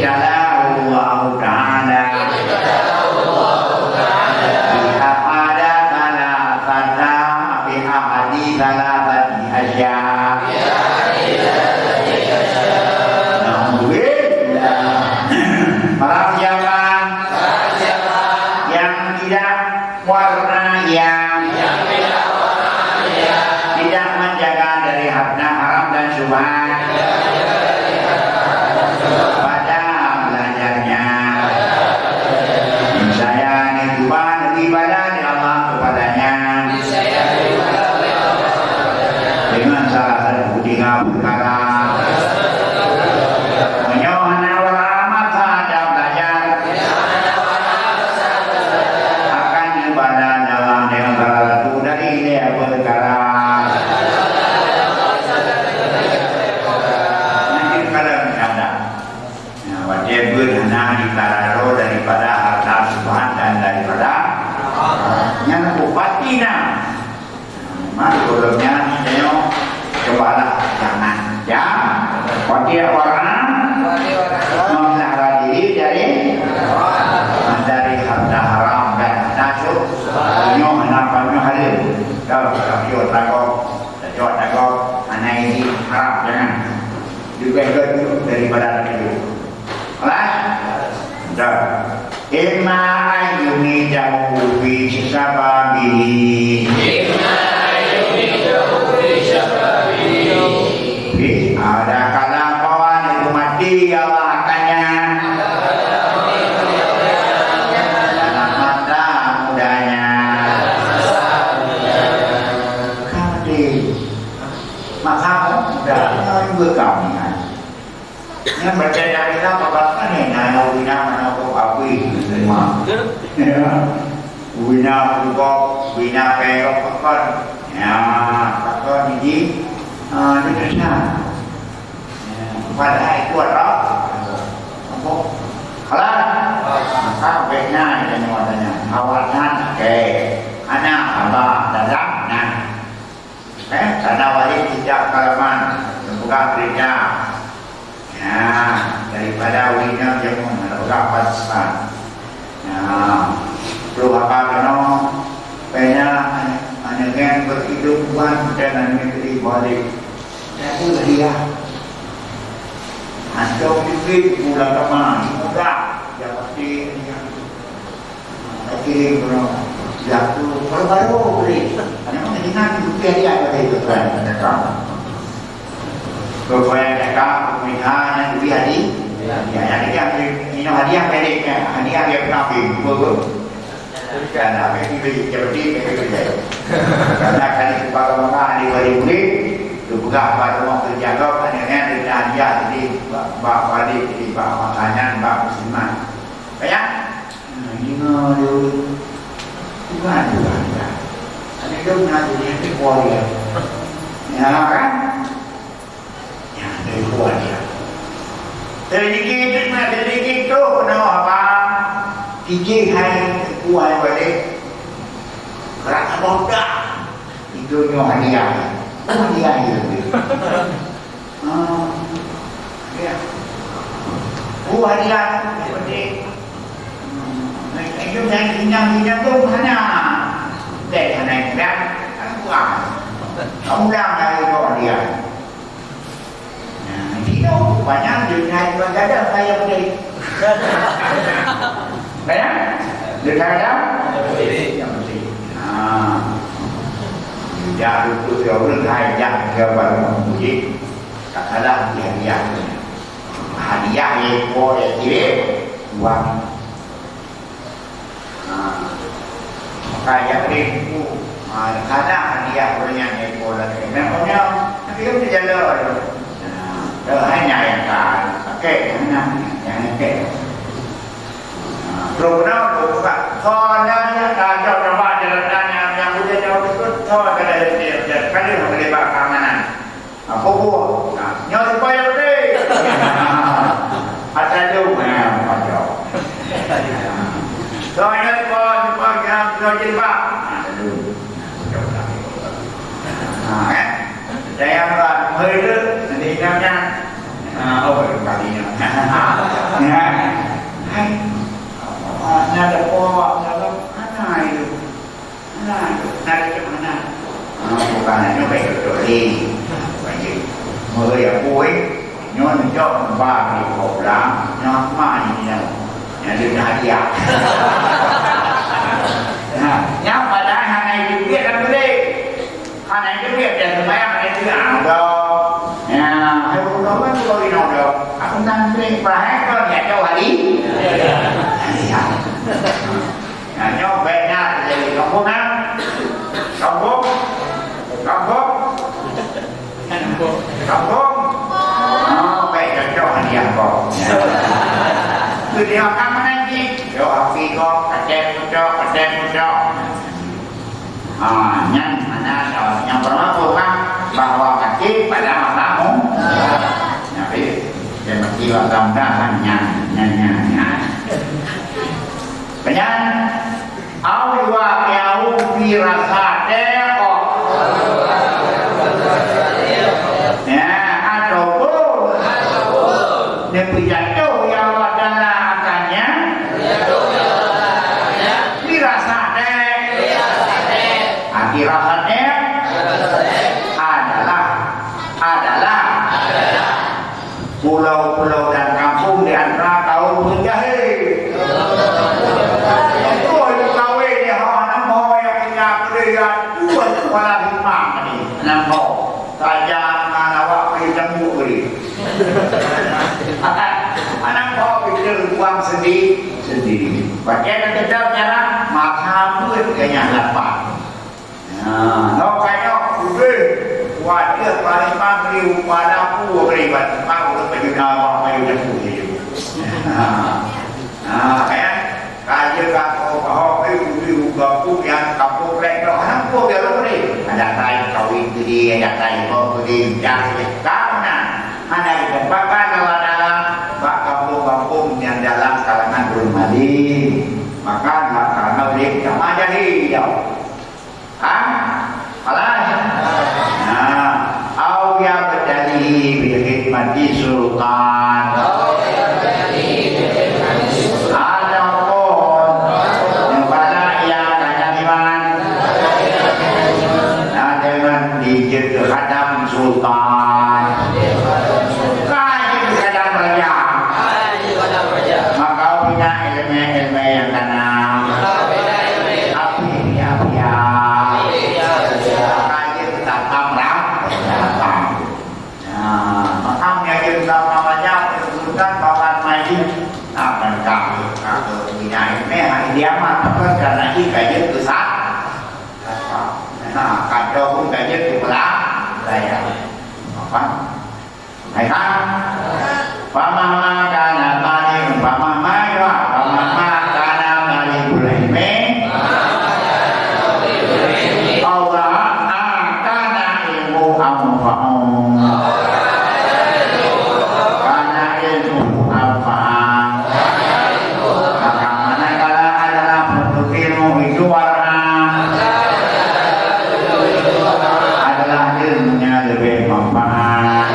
dalam Allah Ta'ala biha ada salah kata biha hadis salah aja. Para siapa yang tidak warna yang tidak menjaga dari harta haram dan syubhat pada belajarnya. Saya nituban ibadah di Allah kepadanya. Dengan salah satu tiga perkara menyohana waramat sahaja belajar akan ibadah dalam dengan salah satu dari dia perkara nanti kalau ada wajib berhana dikararo daripada harta subhan dan daripada yang kupatina maksudnya cobalah jangan ya wakil warna memelihara diri dari harta haram dan nasib nyo menapanya halil kalau kami takut anak ini haram jangan juga daripada itu alas dah imma ayuni jauh bi sababi ada kala kawan itu mati Allah akannya dalam mata mudanya kali maka mudah juga kami yang bercanda kita apa-apa nih nah wina mana kok api semua Bina berubah, bina perok pakon. Ya, pakon ini sana. Pada kuat roh. Kalau sampai nanya tanya awalnya ke anak abah dalam nah, karena wali tidak kalaman membuka gereja. Ya, daripada wina jamu membuka pasar. Ya, perlu apa kena banyak anak berkehidupan dengan negeri balik. Itu dia. Antum fikir bulan Ramadan mudah, yang pasti kirim jatuh baru beli. Memang dengan rupiah dia ada itu kan, ada. Kemudian ada pemilihan lebih hadi, ya yang ini hadiah pendeknya, hadiah yang kafir, betul. Kan apa yang dibeli seperti itu karena kali sebagaimana diberi buka pada rumah kerja kau dengan hadiah jadi bak wali jadi bak makanan bak musiman banyak ini ngadu bukan ada itu nanti dia kuat ya kan ya dari kuat ya sedikit tu nama apa gigi hai kuat balik rasa bodoh itu hadiah dia itu. Ya. Buat dia seperti itu yang tu mana? Dek mana kan? Buat. Kamu dah dari kau dia. Nah, itu banyak dengan berada saya beri. Banyak? Berada? Yang penting. Ya itu orang lain yang baru memuji katalah hadiah yang boleh kirim uang kayak itu kadang hadiah yang boleh kirim memangnya tapi kan berjalan hanya yang kan pakai yang pakai Rona buka soalnya kalau coba jalan yang udah jauh itu soal kada dia kali boleh bawa keamanan. Apa buat? Nyawa supaya deh. Ada jauh macam. Soalnya kau yang jadi pak. Saya buat merilu nanti namanya. Oh kalinya. Hai. Nada po, nada mana itu? Nada mana? Bukan hanya baik betul banyak. Mereka pun nyon jauh bagi orang, nyon mana ini yang dia hadiah. Yang pada hanya itu dia kan boleh, hanya itu dia dan sembahyang itu ada. Ya, aku tahu kan kalau ini ada. Aku nanti perahnya kalau dia jauh hari. Nyo banyak jadi kampungan, kampung, baik jauh hadiah kau. Jadi dia akan menanti, yo api kau, kadang muncul. Yang mana yang bermakna kan bahwa kaki pada matamu, tapi dia mesti akan nyanyi. Banyak awal yang firasat deko. Ya, ataupun jatuh yang adalah akannya firasat dek. Firasat dek adalah pulau-pulau dan kampung di antara kaum penjahit. Kepala lima ni, nampak saja awak pergi tembuk beri. Anak kau pikir uang sendiri. Bagian tetap cara makan pun kayaknya lapar. Kau kayak udah wajar paling pagi pada aku beri buat aku pergi awak pergi tembuk je. Kayak kaji kau dia yang tadi mau beri yang karena ada di tempat dalam kampung-kampung yang dalam kalangan bermadi maka karena beri sama jadi alas au ya berdali berkhidmati sultan hadam sultan kaji hadam raja maka punya ilmu yang tanam api kaji tetap makamnya kita namanya sultan bapak maju akan kami punya ilmu dia mah karena ini kaji besar kacau pun kaji itu saya apa? Hai kan? Pamama kana mali pamama kana mali bulaime. Allah kana ilmu amfa'u. Kana ilmu amfa'u. Maka manakala adalah bentuk ilmu itu warna ilmunya lebih manfaat.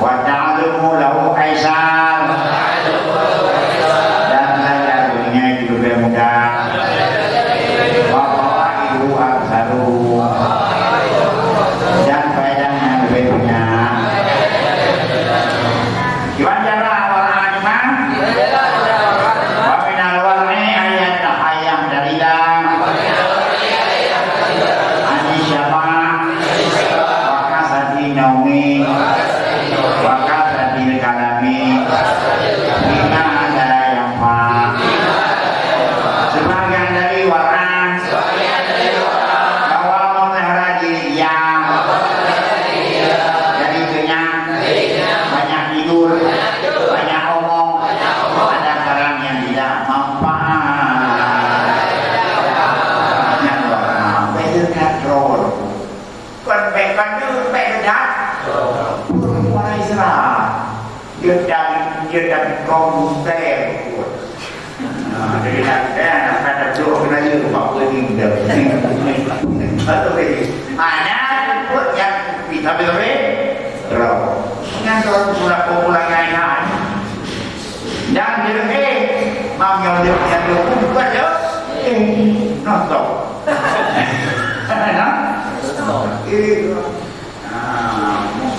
Wa ta'lamu lahu aisar dan belajarnya itu lebih mudah. Wa qawaidu aksaru dan faedahnya lebih banyak. Gimana cara warna wa minal warni ayat tahayang dalilah naumi wakasatil kalami bima ada yang fa sebagian dari warna bahwa memelihara diri yang jadi kenyang banyak tidur banyak omong ada barang yang tidak manfaat yang warna berkatrol còn mẹ con như mẹ đá ngoài ra dân đàn con xe của đây là phải đặt chỗ cái này của mọi người nhìn được hết rồi nhá quốc gia bị thập được đấy rồi ngang rồi là cô là ngày nào đang như thế mà nhiều được nhận được cũng có nhớ nó rồi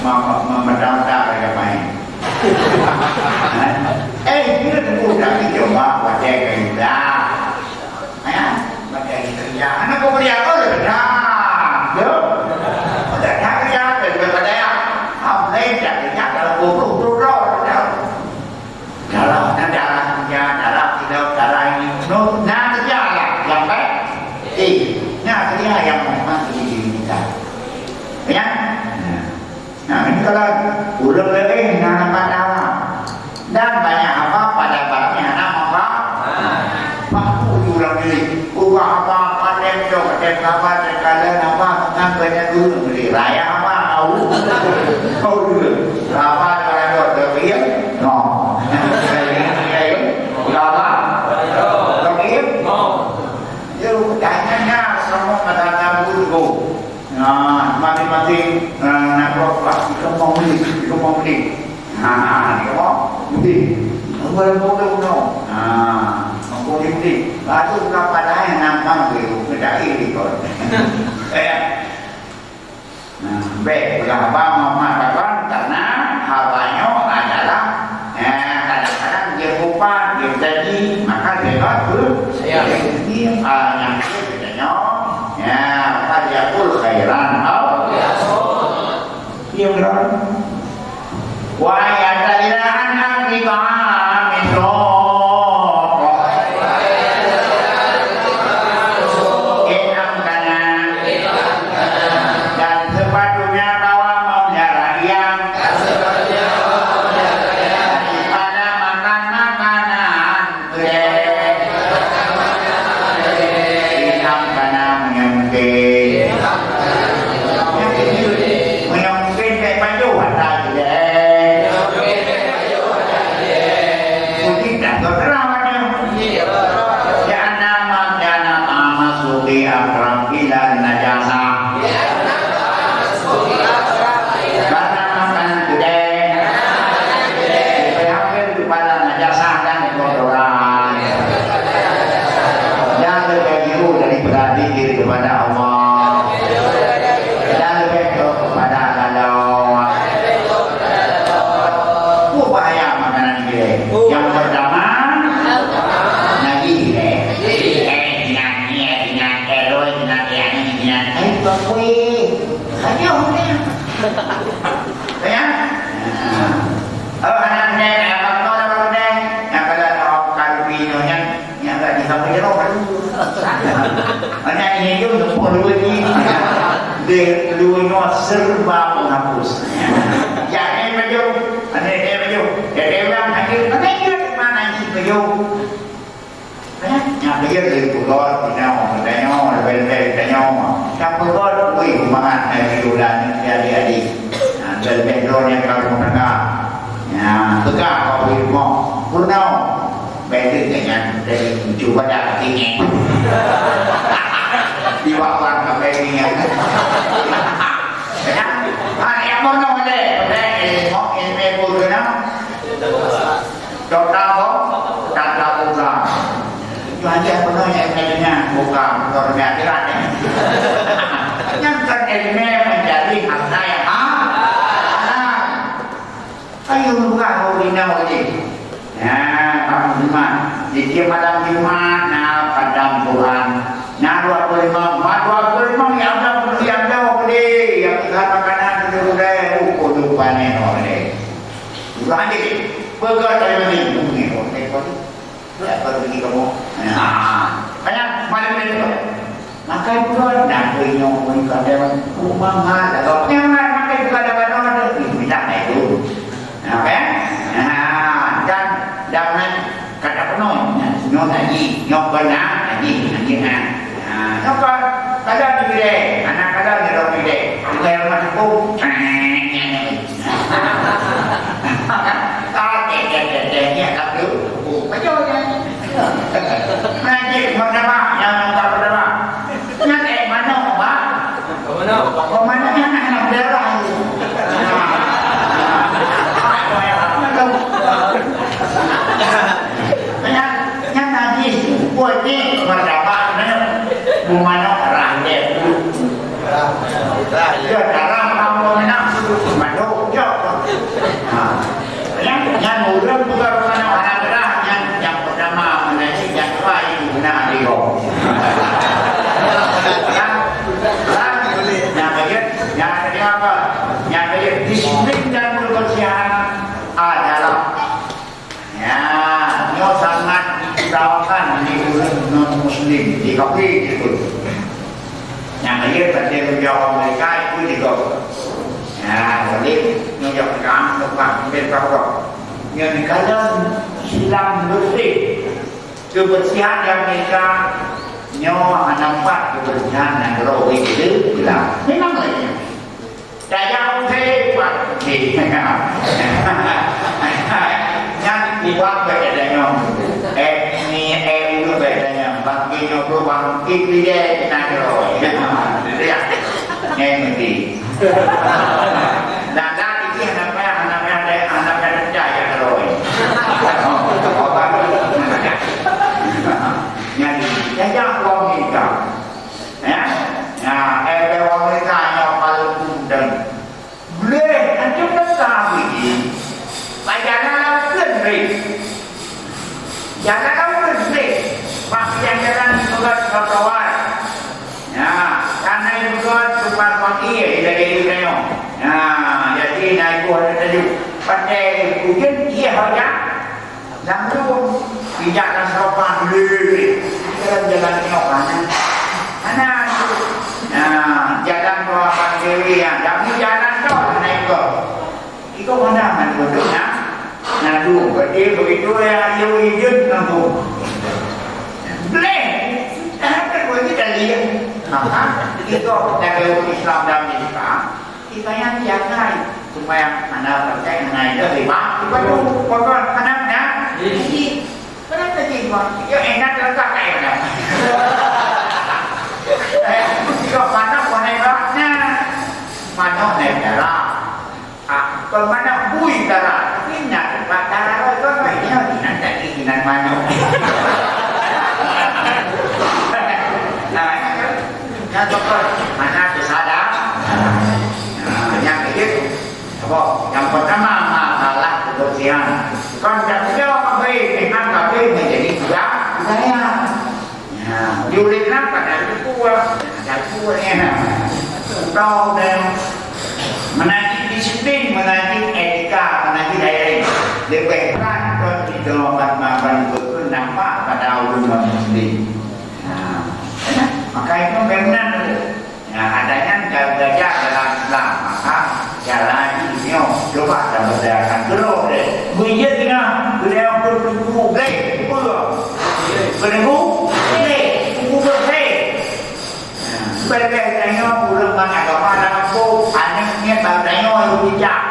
nó mendadak mereka main. Kita tunggu dari coba baca kerja, baca kerja. Anak kau beri apa kerja? Yo, ada kerja daripada yang lain jadi dalam buku kalau ada kerja dalam tidak darah ini, nah kerja yang baik, kerja yang memang kita. Ya, nah ini kalau udah lebih nanam dan banyak apa pada barangnya anak apa, mampu ulang diri, ubah apa dem apa terkadang apa mengang banyak dulu beli raya apa au dulu, apa kalau terbiar, no, apa, terbiar, no, jadi tanya semua kata dulu. Mati-mati nak berapa? Kita mau beli. Dia mau beli. Boleh no. Mau beli. Lalu berapa dah yang nampak tu? Kita iri kau. Baik, berapa mama kawan karena hawanya adalah kadang-kadang dia lupa, dia jadi maka dia bagus. Saya ini yang bedanya. Ya, maka dia pun khairan yang benar. Wa ya taliran kita minro. Enam kana. Dan sepatutnya bawa memelihara yang daripada makan makanan enam kana menyembelih. kepada Allah dan lebih kepada Allah. Bahaya makanan ini. Yang pertama nagi serba menghapus. Ya, ini baju, ini baju. Jadi orang hadir, mana sih baju? Yang dia dari pulau, tanya, lebih tanya. Yang pulau, wih, mangan dari bulan jadi. Dan bedroom yang kalau menengah, ya, tegak kau mau, purnau, bedroom dengan dari cuba dah tinggi. Diwakwan sampai ini. Yang mana ada, mau ini purnau, dokter tak tahu lah. Aja pernah ilmunya bukan norma akhirat ya. Yang kan ilmu menjadi harta yang halal. Ayo buka hobinya lagi. Ya, kamu Jumat. Di malam Jumat, nah padang Tuhan. Nah 25 yang dah beli yang dah beli yang kita makanan sudah ukur panen oleh. Bukan lagi. Berkat dari bumi oleh ya pergi kamu. Banyak malam itu. Maka itu nak punya kadang rumah ada. Kalau yang maka itu kadang-kadang ada tidak itu. Oke? Dan jangan kata penuh. Nyok lagi, nyok benar lagi. Nyok kadang dipilih, anak kadang tidak pilih. Kalau masuk pun, nanti mana yang tak berdua, nanti mana apa? Mana yang nak berdarah? Yang nanti buat ni berdapat ni, mana randet? Dia darah kamu nak masuk jauh. Yang mudah bukan mana orang darah yang pertama menaiki yang kedua itu benar dia. Yang ketiga apa? Yang ketiga disiplin dan kebersihan adalah ya, nyo sangat diutamakan di non muslim di kaki itu. Yang ketiga penting jawab mereka itu juga. Ya, jadi nyo jawab kamu bukan berapa. Yang dikatakan Islam bersih, kebersihan yang mereka nyawa nampak kebersihan dan roh itu bilang memang lagi. Daya hebat di yang kuat bedanya. Ini itu bedanya. Bagi nyoba bangkit dia nak roh. Lihat, ini. Dan itu anaknya percaya roh. Jadi orang kita, ya, orang kita yang paling mudah, boleh, anjur besar ini, jangan sendiri, maksudnya jangan buat kawan, ya, karena itu buat bukan fakir dari dunia, ya, jadi naik buat tadi, pada hujan dia hanya, langsung tidak sopan dulu. Jalan nyokan, anak itu, jalan keluar dewi yang kami jalan kau naik kau, itu mana man bodohnya, nadu, begitu ya, hijau nadu, boleh, apa kau kita lihat, maka itu dari Islam dan Islam, kita yang jagai, supaya anak percaya naik dari bang, itu pokok anaknya, jadi. Kenapa sih bang? Ya enak letak kayak mana? Jika mana koneknya, mana negara, mana bui darah, ini nak darah itu apa ini? Nanti mana? yang coklat mana tersadar. Yang itu apa? Yang pertama masalah kebersihan. Kan jauh kafe dengan kafe menjadi budaya. Diulik apa dari kuahnya, tahu dan menaiki disiplin, menaiki etika, menaiki daya lebih pelan dan tidak makan bernampak pada ulama muslim. Maka itu benar. Adanya belajar dalam Islam, maka jalan ini coba dan berdasarkan dulu deh. Bujur kena, beliau berguru gay, berguru gay, berguru gay. Berbeza tengok bulan mana agama dalam aku, anaknya tahu tengok yang bijak.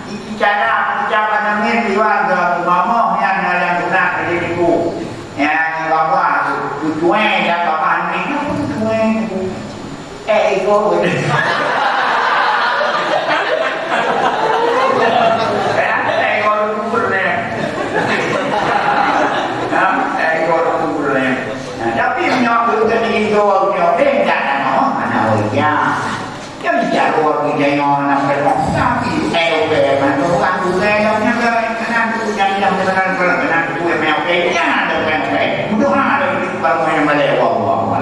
Bicara namanya keluarga mama yang guna kerja itu, yang bapa tujuan dan bapa ini tujuan. Ego. Tapi nyok juga ego nyok tak nak mana ya. Dia bicara orang dia nak berkong tapi ego mana orang tu yang kan tu yang benar tu yang okeynya ada yang okey. Mudah ada baru yang melewat Allah.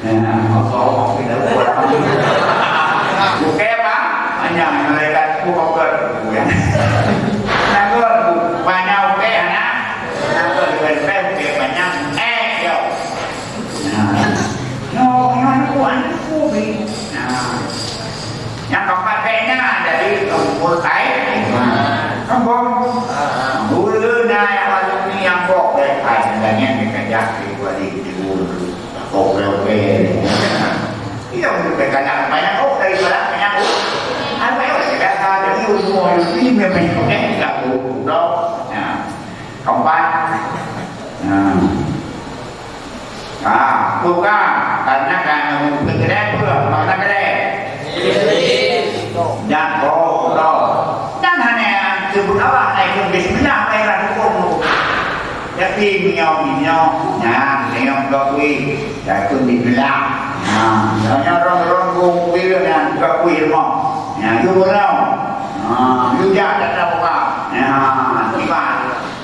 Allah kita buat. Okey apa? Hanya malaikat bukan ya. Nak banyak okey anak. Nak berfirman okey banyak yo. Aku bi. Yang keempat kayaknya dari mulai. Kampung. Dulu yang waktu ni yang bok kai adanya kerja di dulu. Oke. Iya untuk berkadang banyak dari banyak. Apa yang saya kata dari umur ini memang tak buruk. Keempat. Bukan karena berkedai pula, mana kedai? Dan dan hanya sebut awak naik ke bismillah bayar hukum. Jadi minyak, minyak bakui, jatuh di belakang. Hanya orang-orang bakui dan bakui rumah. You tahu, you jangan tak apa. Tiba,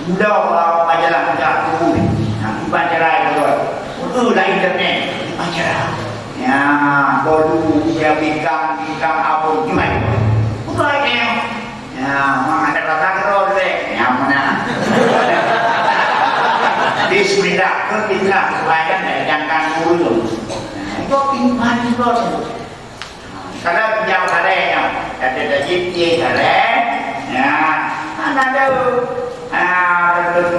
mudah kalau majalah jatuh. Tiba cerai betul. Dah internet, majalah. Baru dia bintang apa gimana? Bukan mana ada kata terus yang mana? Bismillah, bismillah, supaya jangan dulu. Itu timpan terus. Kalau jauh adanya, ada jipti ada, ada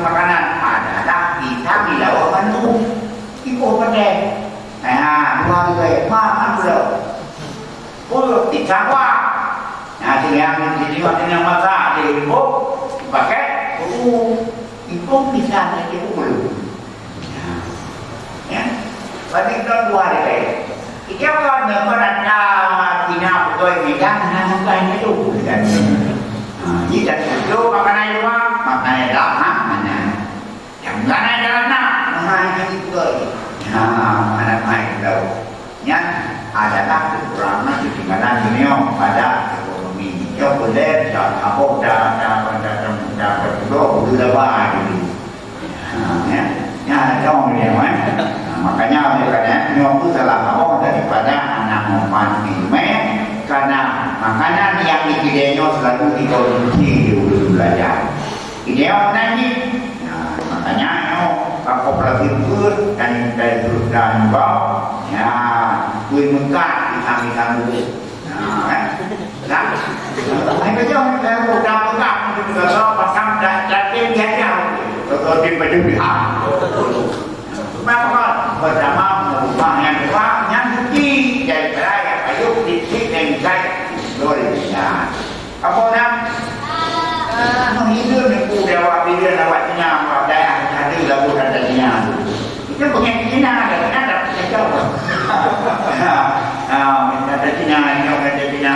makanan, ada tapi lawan tu, ikut pada, dua makan dulu. Oh, ditangwa. Yang masak di ibu pakai, ibu bisa jadi ulu. Bagi kita dua hari. Kita kalau nak tina betul megang bukan itu. Jika itu makanan luar, makanan dalam mana? Yang makanan dalam mana itu mana main tahu. Yang adalah kekurangan ketinggalan dunia pada ekonomi. Yang boleh dan apa dah berdua lebar ini. Jauh dia makanya oleh kerana nyokut salah apa daripada anak mempan karena makanan yang idealnya selalu dikonsumsi di ulu belajar. Ideal nanti, makanya aku pergi tur dan dari tur dan bau, kui mengkat di samping dulu. Mereka jauh dari udah mengkat juga so pasang dan dia jauh. Kalau di baju pihak. Maka pertama rumah yang kedua yang suci dari raya kayu titik dan kai bolehnya. Apa nak? Hidup ni kuda awak bila awak tanya awak dah ada lagu dan tanya. Itu bukan Cina ada kacau. Ada Cina yang ada Cina.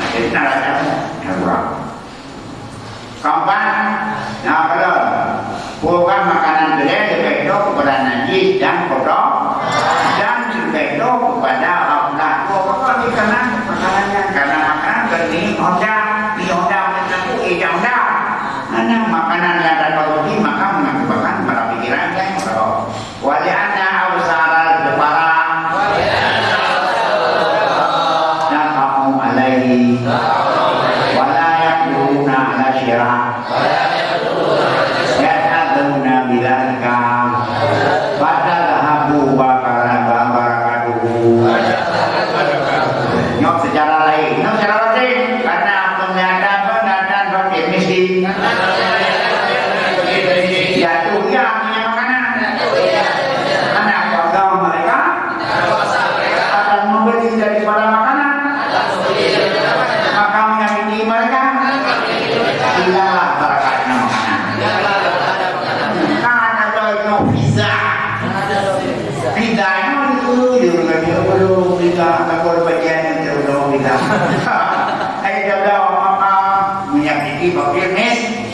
Cina ada berapa? Kapan? Kalau bukan makanan gede lebih dok kepada najis dan kotor dan bedo kepada Allah. Kok ni karena makanannya karena makanan geni Honda, di Honda mengaku Honda. Anak makanan yang ada roti maka mengakibatkan pada pikirannya wajahnya awsara kepala dan kamu alaihi wala yakuna ala syirah ya'aduna bilalika badal habu bakaran barakatuhu nyok secara lain karena pengadaan roti miskin jatuh ya punya makanan anak bangga mereka akan membeli daripada makanan maka menyakiti mereka hilanglah barakatnya makanan kan ada no pizza itu dia belum pizza takut bagian itu belum pizza ada maka menyakiti fakir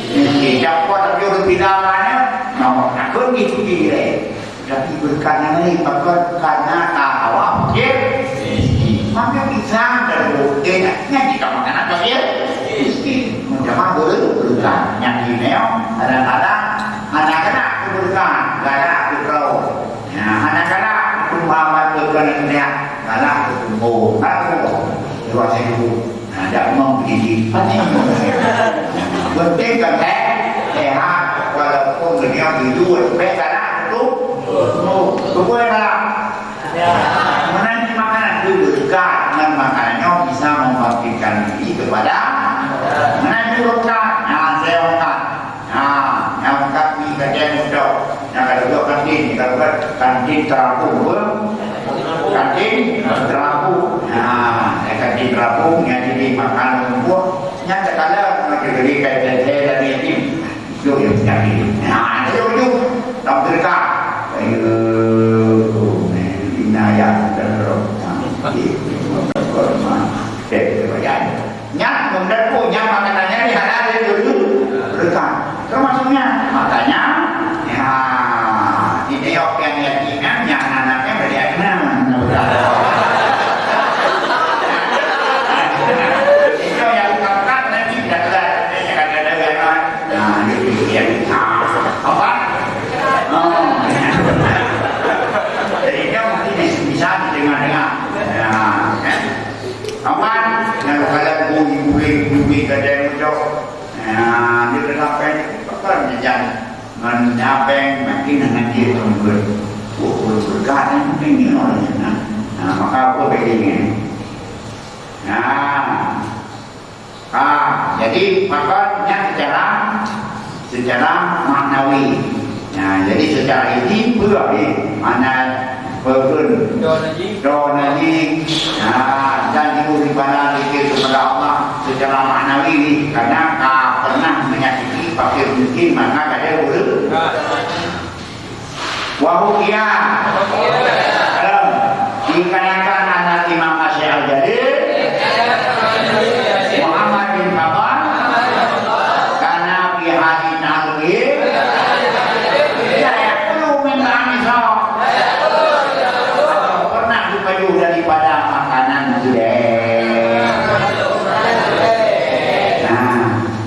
tidak kuat tapi udah pidalanya nomor nakut gitu dia tapi berkana ini maka karena awam fakir maka bisa terbuktinya jika makanan fakir miskin menjamah berkan yang ini kadang-kadang anak-anak berkan galak berkau anak-anak kumpaman berkan dia galak berkumpul dua sebu ada mau begini penting kan sehat walaupun dunia hidup mereka nak itu boleh lah menanti makanan itu berkat dan makanannya bisa membangkitkan diri kepada menanti berkat saya berkat yang berkat ni kajian mudah yang kedua kantin kantin terapung kantin terapung kantin terapung yang jadi makanan buah yang terkadang beri kajian saya dan yatim itu yang sekali itu tak berkat inayah dan roh nyak kemudian punya makanannya dihalal dari dulu berkat termasuknya makanya ini yang yatimnya yang anaknya beriakna itu yang kakak nanti tidak apa? Jadi dia mesti bisa didengar-dengar. Kawan, kalau kalian bumi kedai muncul, dia terlapan, bakal menjadi menyapeng makin dengan dia tunggu. Berkat mungkin ni orangnya. Maka apa begini? Jadi makanya secara maknawi. Jadi secara ini pula mana bergun donaji dan diberikan zikir kepada Allah secara maknawi karena pernah menyakiti fakir miskin maka ada urut wahukia dikarenakan anak Imam Asy'ari Al-Jalil Muhammad bin Fadl karena pihak Nabi saya perlu minta misal pernah dipayu daripada makanan sudah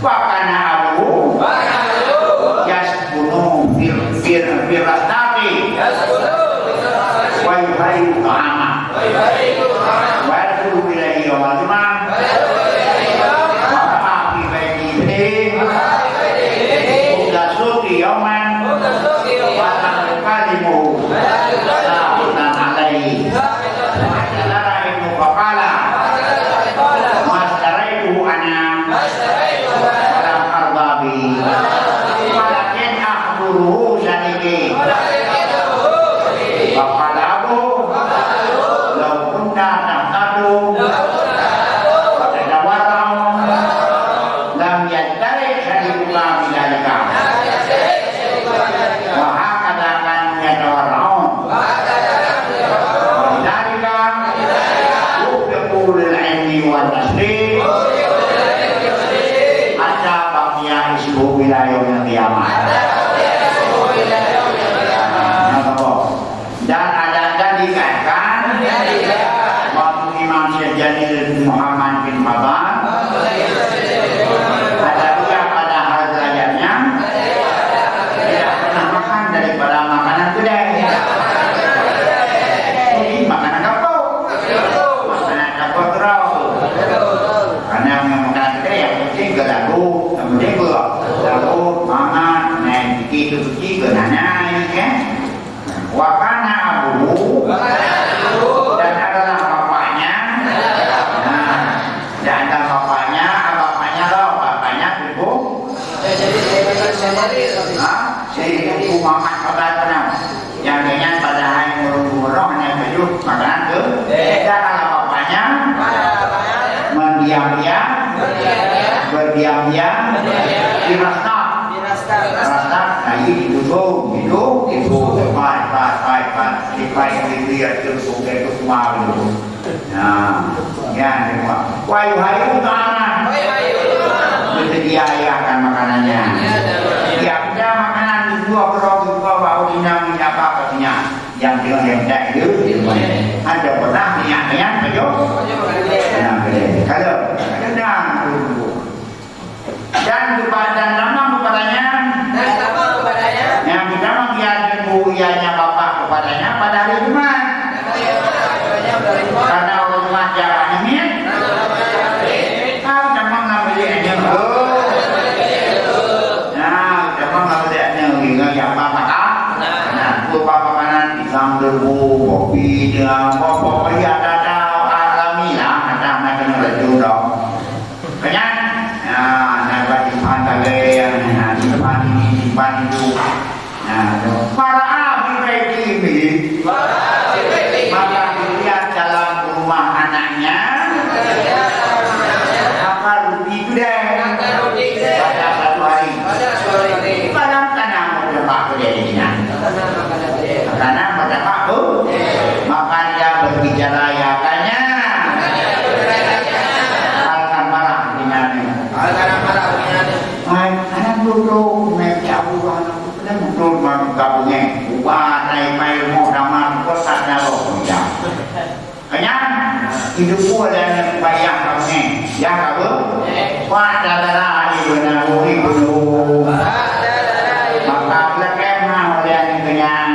wakana abu yasbunu firasnafi wa yuhayu ta'ama wa yadulu bilahi yawazimah yauman wa kalimu sahutan alaihi lara ibnu faqala mastaraitu ana dalam arbabi walakin akhburuhu saniki Muhammad Abad Penang yang dengan pada hari murung-murung hanya tujuh makanan ke dan kalau bapaknya mendiam-diam berdiam-diam di rasnak nah ini ditutup itu lipat dia terus ke semua dulu nah ya semua wayu tangan disediakan makanannya ya ada makanan dua bau minyak apa katanya yang dia hendak itu ada pernah minyak bejo kalau kadang dan kepada nama kepadanya yang kita mengiyakan ianya bapak kepadanya pada hari Jumat karena orang Jumat jalan ini memang ngambilnya memang ngambilnya hingga yang bapak berupa makanan pisang debu kopi dengan pokok ada alami lah ada macam itu dong banyak di depan itu para ahli ini maka dilihat dalam rumah anaknya maka rugi itu deh pada satu hari kadang-kadang berdepak ke dirinya karena berdepak tu maka dia berbicara yakannya akan marah dinanya anak dulu naik jauh anak dulu menggabungnya buat naik mau nama kosanya loh kanya hidupku dan bayang kamu yang kamu wah darah ibu dulu maka belakang mau yang kenyang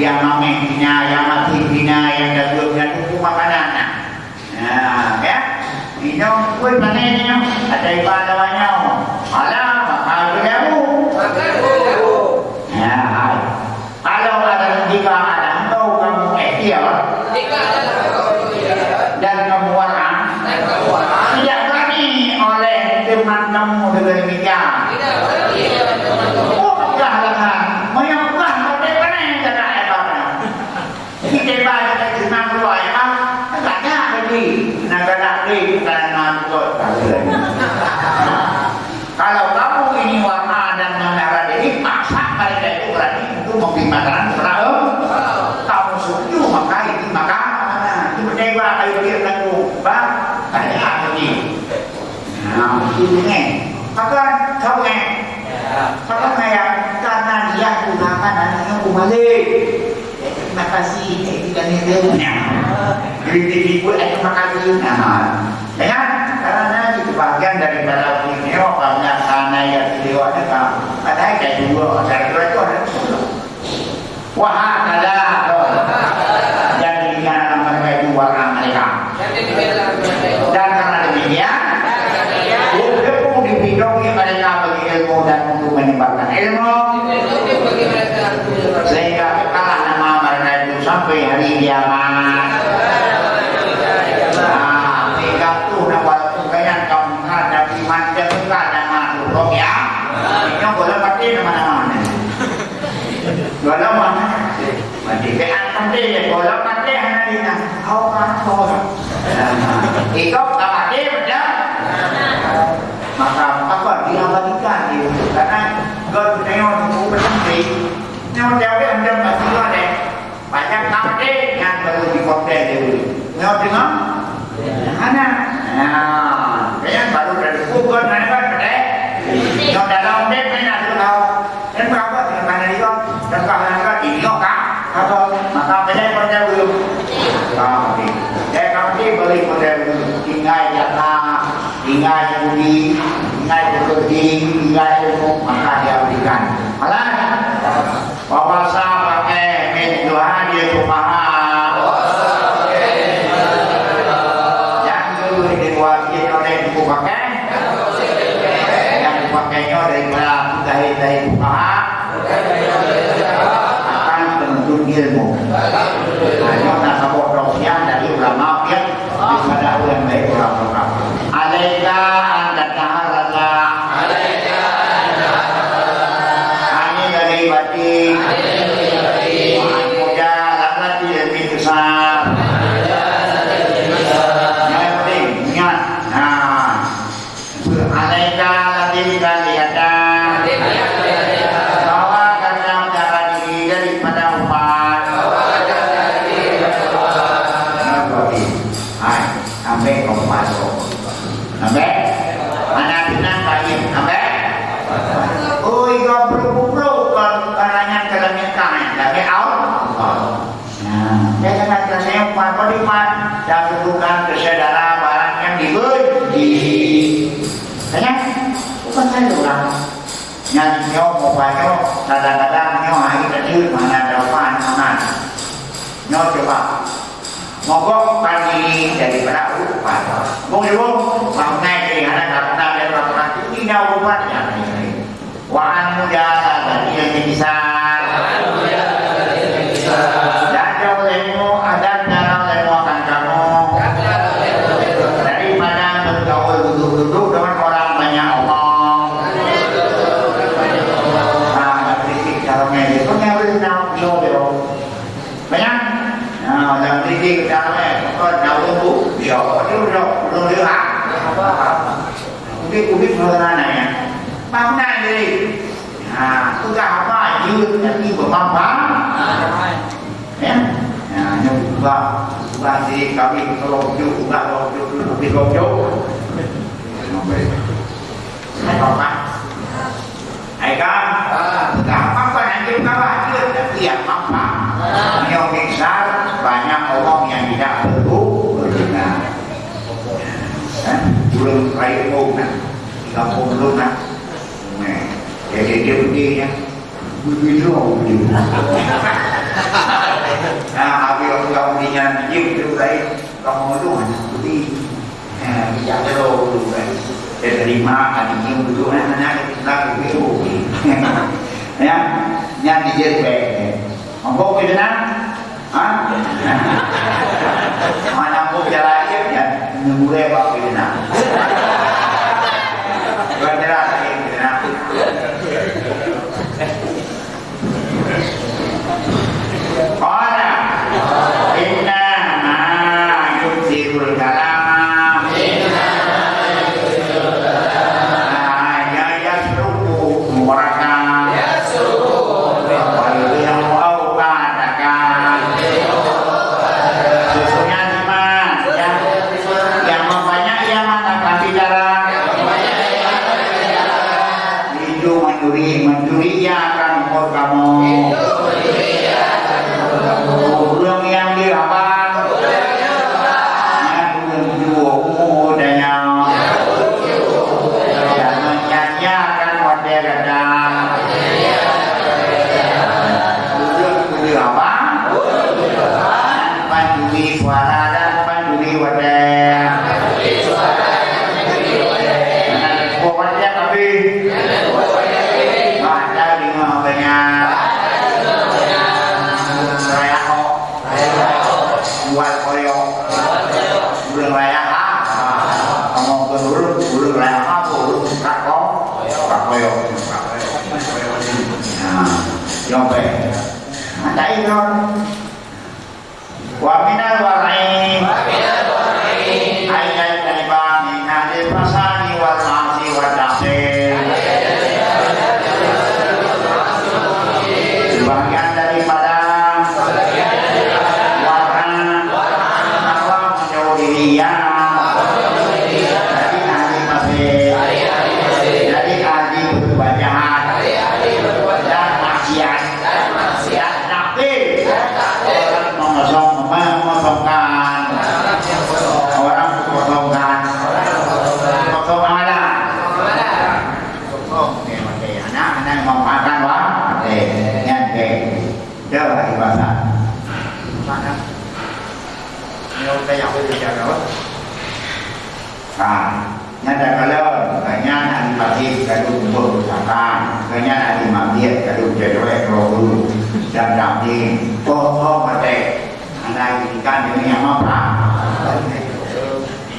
yang mamenya, yang matinya, yang dagingnya itu makanan. Nah, ya. Minum kue panennya, ada ibadahnya. Alah, makan dulu. Ya, kalau ada jika ada engkau kamu ikhtiar dan kamu warang, tidak berani oleh firman kamu dengan demikian. Oh, janganlah, menyembah kita baca dari nama luar yang tak ada lagi nak karena kot kalau kamu ini warna dan merah ini paksa mereka itu berarti untuk membeli makanan terlalu kamu setuju maka itu makanan itu berdewa kayu dia lalu bang banyak lagi nah ini maka kau kalau kayak karena dia gunakan anaknya balik. Terima kasih tidak nilainya. Kritik ibu terima kasih. Ya, karena itu bagian daripada video banyak sana yang video ada ada kayak dua itu ada. Wah, ada. Jadi dengan mereka itu warna mereka. Dan karena demikian, ilmu di bidang yang mereka bagi ilmu dan untuk menyebarkan ilmu. Sehingga kalah nama mereka itu sampai hari kiamat. Nah, jika tu nak walaupun kaya kamu ada iman juga nama Allah ya, ini boleh mati mana-mana. Boleh mana? Mati kean mati, boleh mati hanya di nak. Kau kan kau. Ikut tak mati betul. Maka apa diabadikan itu karena God nengok itu penting. Nengok jauh anda masih ada banyak mati yang baru dikonten dulu. Nengok dengar? Mana? Nah, yang baru dari Google mana pada? Nengok dalam dek mana tu kau? Dan berapa dengan mana dia? Dan kalau nak idiot kah? Atau maka beda pada dulu. Kau ni, dia kau ni beli pada dulu. Tinggal jatah, tinggal judi, ingat bekerja, ingat ilmu, maka dia berikan. Malah, puasa pakai meja dia kumaha. Yang dulu diwakil oleh ibu pakai, yang dipakainya daripada dari kumaha akan menuntut ilmu. Hanya nak sabuk rosian dari ulama yang daripada ulama baik ulama. Alaika anda taharata, ani dari batin, muda lagi lebih besar. Yang penting ingat, alaika lagi kelihatan bahwa karena menjaga diri daripada umat. Sampai kau masuk, sampai anak kita kain, sampai. Oh, kau berkumpul karena kerana kain, tapi out. Nah, jangan tersenyum pada iman dan bukan kesadaran barang yang diberi. Banyak, bukan saya orang. Yang nyawa mupanya kadang-kadang nyawa hari kecil mana dapat mana. Nyawa coba. Mogok pagi daripada upat. Mungkin bangunai dari anak kapten dan laporan itu tidak upat yang ini. Waan muda dari yang besar. Dan jauh lemu ada cara lemu akan kamu. Daripada bergaul duduk-duduk dengan orang banyak omong. Nah, kritik dalam media itu yang boleh tahu jauh banyak. Nah, dalam kritik dalamnya, kau tahu tu, jauh belum lihat. Kubik mana ya? Mana jadi? Nah, sudah apa? Jut tapi bermanfaat. Ya, nah, juga di kami kalau juga di kau. Apa? Hai kan? Sudah apa nanti kawan tapi yang apa? Yang besar banyak orang yang tidak berguna. Belum kaya nak, kampung belum nak. Jadi dia begini, begitu begitu. Nah, habis orang punya jim tu baik, kamu tu begini. Bijak terlalu baik. Saya terima ada jim tu anak kita begitu. Ya, yang dijadi baik. Mampu kita nak? Mana mampu jalan ya? Mulai bawa kita nak. Berjalan kita nak. Orang, inna ma yusirul kalam. Ya yasruku murakam. Mencuri akan umur kamu. Burung yang dihafal, yang umur danya, dan menyanyiakan wadah gadang. Burung dihafal, panjuli suara dan panjuli wadah. Pokoknya tapi. Buat koyo, burung layak ngomong ke burung layak burung kakko, koyo. Nah, jombe. Ada iron. Wa minal warain. Ayat kalibah min hadil fasani wal ma'asi wa taqsir. Bagian daripada dia jadi ahli masih jadi ahli berbuat jahat dan maksiat tapi orang kanya nanti mampir kalau cewek kalau dan kami pohon mati anak ikan ini yang apa?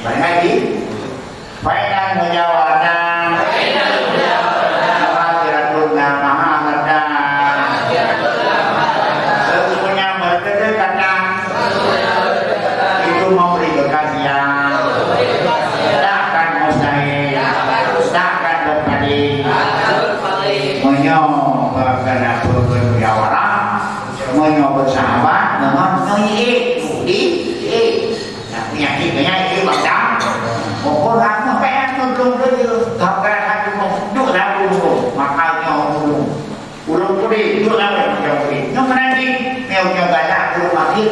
Baik lagi, baiklah menjawabkan. Sesungguhnya berdekatan itu memberi kekasihan, takkan mustahil, takkan berpaling, menyoba karena bermusyawarah, menyoba bersahabat, penyakitnya itu macam orang sampai belum tak hati duduk lalu makanya ulung putih duduk lalu yang putih yang menanti yang banyak ulung mati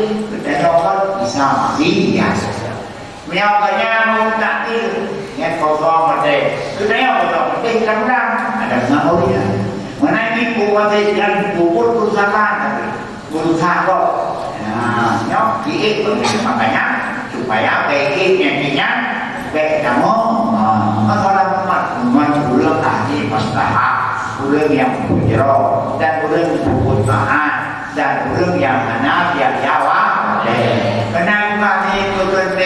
dan yang bisa mati biasa yang banyak tak yang kosong mati sudah yang kosong mati kadang ada mengahuinya menanti buat dan bubur berusaha berusaha kok yang diik makanya supaya baik intinya baik kamu masalah umat ulang ahli maslahat ulang yang berjerok dan ulang kebutuhan dan ulang yang mana yang jawab kenapa ni bekerja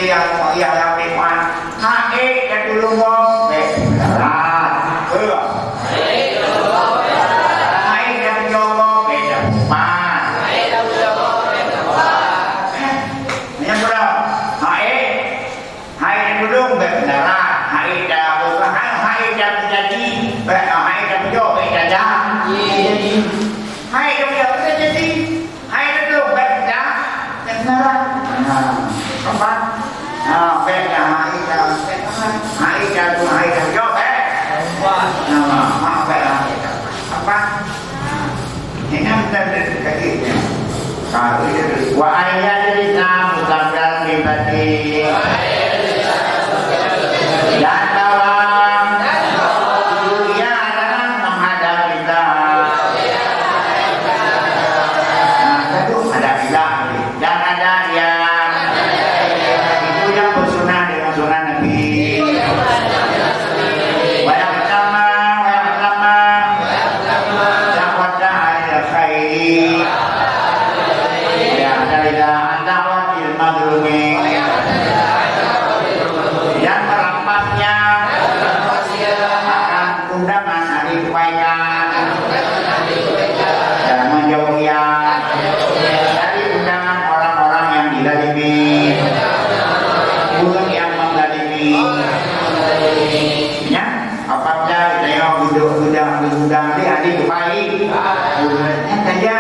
yang memang hae dan ulang baik berat hae dan jawab baik depan yang berapa hai belum benar hai dah berbahan hai dah jadi hai dah berjauh hai dah hai dah jadi hai dah belum benar benar apa benar hai dah berjauh apa ini kita kekiknya kalau itu wa ayat Islam mutabdan pribadi dan dalam dunia adalah menghadap kita tentu ada bilang dan ada yang itu yang bersunah dengan sunah Nabi banyak pertama yang pada ayat khairi yang dari dakwah ilmu yang merampasnya akan undangan hari kebaikan dan menjauhian dari undangan orang-orang yang dizalimi, bukan yang menzalimi. Ya, apabila kita yang undang di hari kebaikan, saja,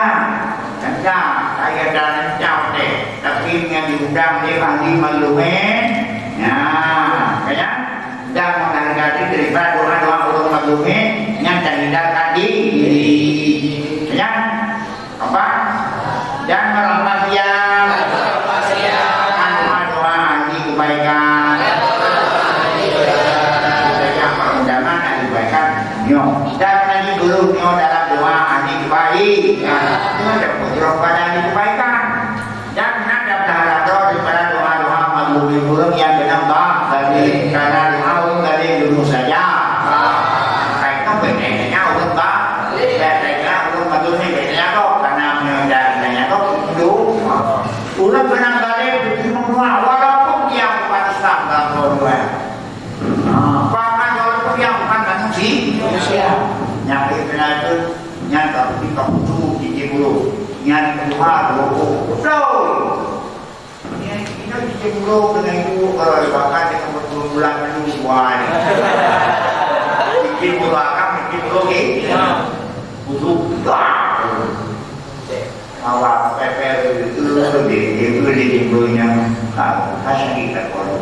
saya dan jauh deh, tapi yang diundang di hari maklumin. Nah, kaya dan menghargai daripada doa-doa ulung maklumin yang terhindarkan diri. Kaya apa? Dan merampasnya doa ahli kebaikan. Sejak perundangan ahli kebaikan, dan nanti guru dalam doa ahli kebaikan. Itu ada putra pada ahli kebaikan. Dan ada berharap daripada doa-doa maklumin yang menambah dari karena doa dari dulu saja. Kayak bedanya ulun bang, bedanya ulun maklumin bedanya kok karena bedanya kok dulu. Ulun benang balik di semua walaupun dia bukan Islam dalam doa. Bahkan walaupun dia bukan manusia, nyakit benar itu nyata di kampung di Jebulu. Yang kedua, betul. Ini Jebulu dengan itu bahkan dengan berbulan dulu buat. Jebulu akan Jebulu ini butuh awak pepel itu di Jebulunya kasih kita kalau.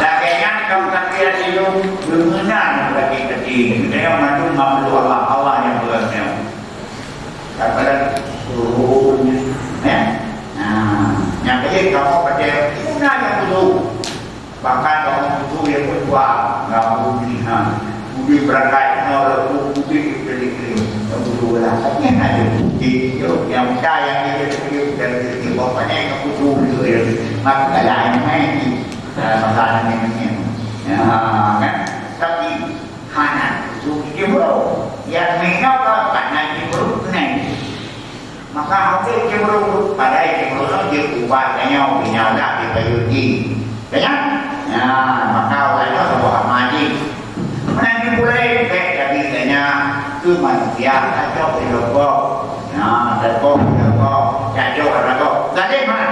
Dagingnya kalau kalian itu benar bagi kecil. Kita yang mampu Allah yang berasnya. Daripada seluruhnya, ya. Nah, yang kecil kamu percaya itu benar yang betul. Bahkan kamu betul yang kedua, nggak pilihan, budi berangkat, nol budi pilih, yang betul lah. Tapi yang ada budi, yang percaya itu dari bapaknya yang betul itu, maka lain main masalah ini. Ya, kan? Tapi maka hampir cemberut pada cemberut dia ubahnya binada di payuji ya maka olehnya sebuah maji menanti boleh jadi kayaknya itu manusia kacau di lubuk kacau karena kok gade mana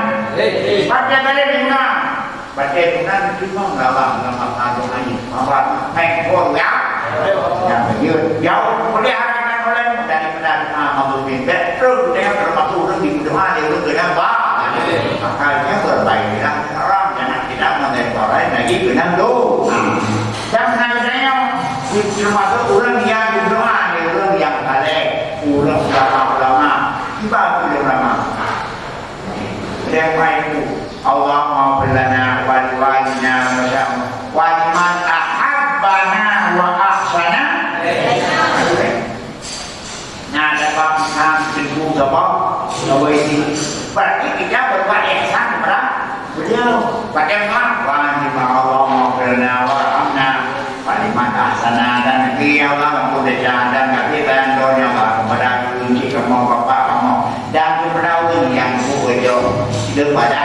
baca gade di mana baca di mana cuma nggak ada lagi malah main gol ya yang begitu jauh pelihara oleh daripada mampu pindah terus dengan termasuk di rumah dia itu kena makanya berbaikilah orang jangan tidak mengenai lagi kena do dan sebenarnya termasuk orang yang di rumah dia orang yang kale orang ulama tiba ulama yang itu Allah maafilana waliwalina waliman ahabbana wa ahsana nah dapat mengambil sebab berarti kita berbuat ihsan kepada beliau bagaimana wajib Allah maafilana warhamna waliman ahsana dan nanti Allah memudahkan dan nanti bantuan Allah kepada kunci kamu bapak kamu dan kepada orang yang bujo daripada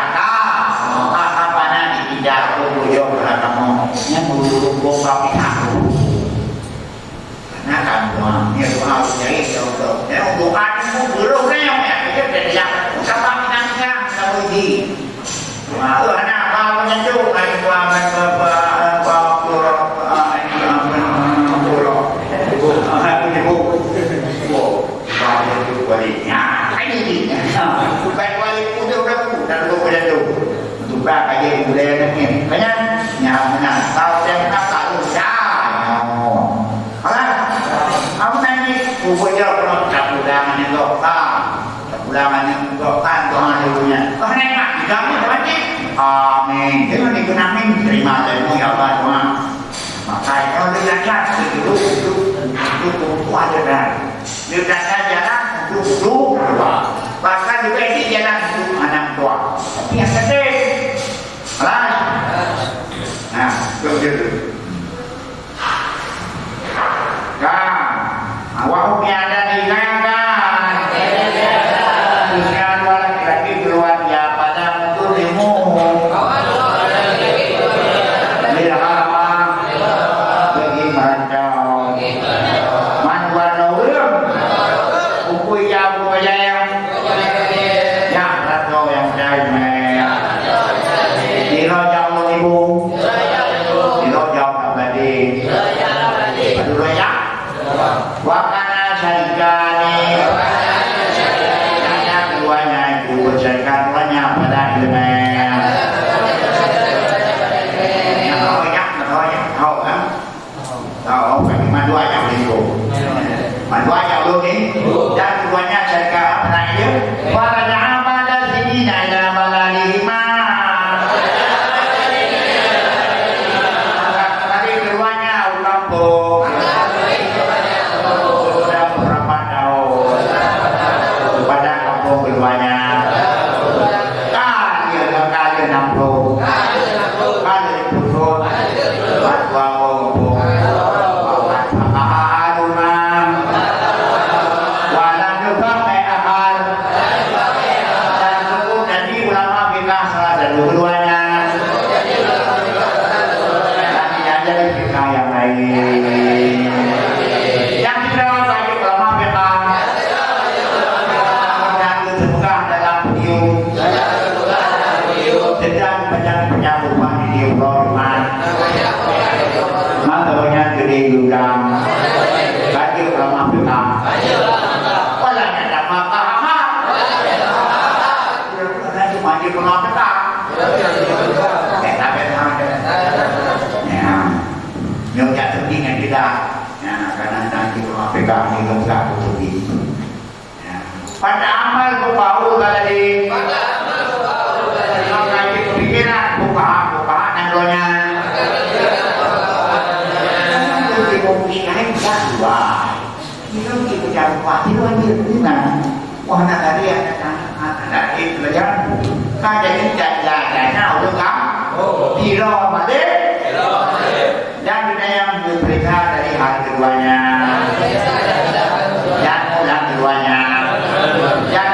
apa nanti tidak bujo kepada kamu yang berhubung kami aku karena kamu ini doa jadi untuk doa itu belum yang kita tidak siapa minangnya kita uji anak apa menyentuh ba cái gì cũng lên đấy nhỉ cái nhá nhà tao xem nó tạo được ra hôm nay đi cô bây giờ nó chặt đồ đàm anh gọt ta chặt đồ đàm anh gọt ta cho hai đứa nha có hai anh mặc gì đó như thế chứ mình thế mà mình cứ nắm mình thì mà để mua giàu ta đúng không mà tại nó đi ra chắc thì lúc cũng qua được ra được ra ra ra lúc bahkan juga di jalan untuk anak tua tapi yang gede nah begitu kan wahum yang ada di kayangan usia dua laki-laki keluar ya pada tulimu lirhama bagi meracau manwarna ulam ukui jauh yang wakana syarikani karena keduanya itu bersyarikat pada ilmu tahu kan tahu bagaimana dua yang itu dua yang ini dan keduanya syarikat pada itu pada pada sini ada balalima tadi keduanya ulampo keduanya kali 60 kali 10 fatwa ngomong rumah walau juga kayak akal dan suku jadi ulama fikah salah satu keduanya nanti aja di fikah yang lain yang tidak wajib ulama fikah sedang banyak rumah di rumah matanya gede gudang bagi ulama fikah walanya dapat paham karena cuma di ulama fikah yang jatuh dengan kita karena nanti ulama fikah ini enggak butuh pada amal bau tadi pikiran buka nandonya itu dimusyahin jadwa itu kita jadwa itu aja guna wah nak tadi ada itu aja kan jadi jalan-jalannya udah kan biro balik dan kita yang berita dari hal keduanya yang keduanya yang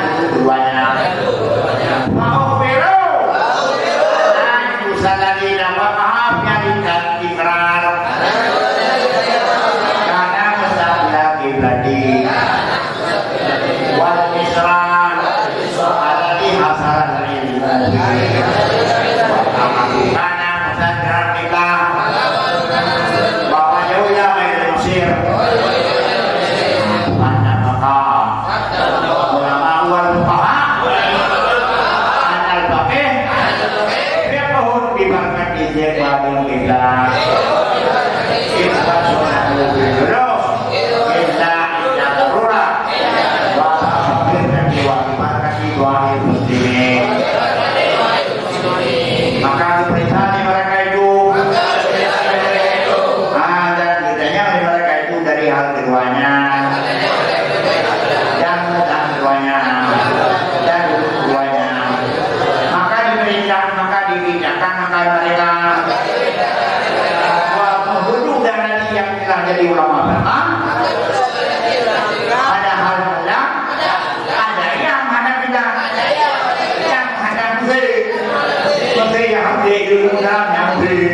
billah. Kita sunnatul bidullah. Kita darurat. Wa akhirna diwajiban kasih doa muslimin. Maka diperintahkan mereka itu. Dan ditanya oleh mereka itu dari hal keduanya. Dan keduanya. Dan keduanya. Maka diperintahkan, maka dibincangkan, maka mereka menghulu dan nanti yang telah jadi ulama berkah. Ada hal mudah, ada yang ada tidak, yang ada menteri yang ambil ilmu dalam yang beri,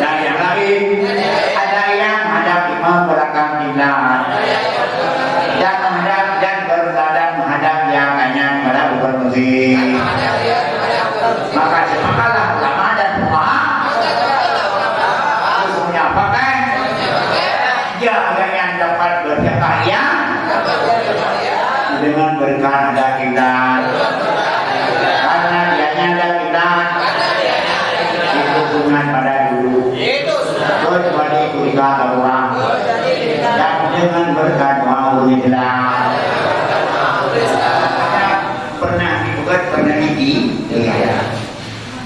dan yang lain ada yang ada imam belakang kita, dan menghadap dan berbadan menghadap yang hanya pada bermusik. Maka sepakatlah ulama dan fuqaha hukumnya apa kan? Jaga yang dapat berkarya dengan berkah ada kita, karena dianya ada kita itu hubungan pada dulu kecuali kita orang yang dengan berkah mau Islam pernah dibuat pernah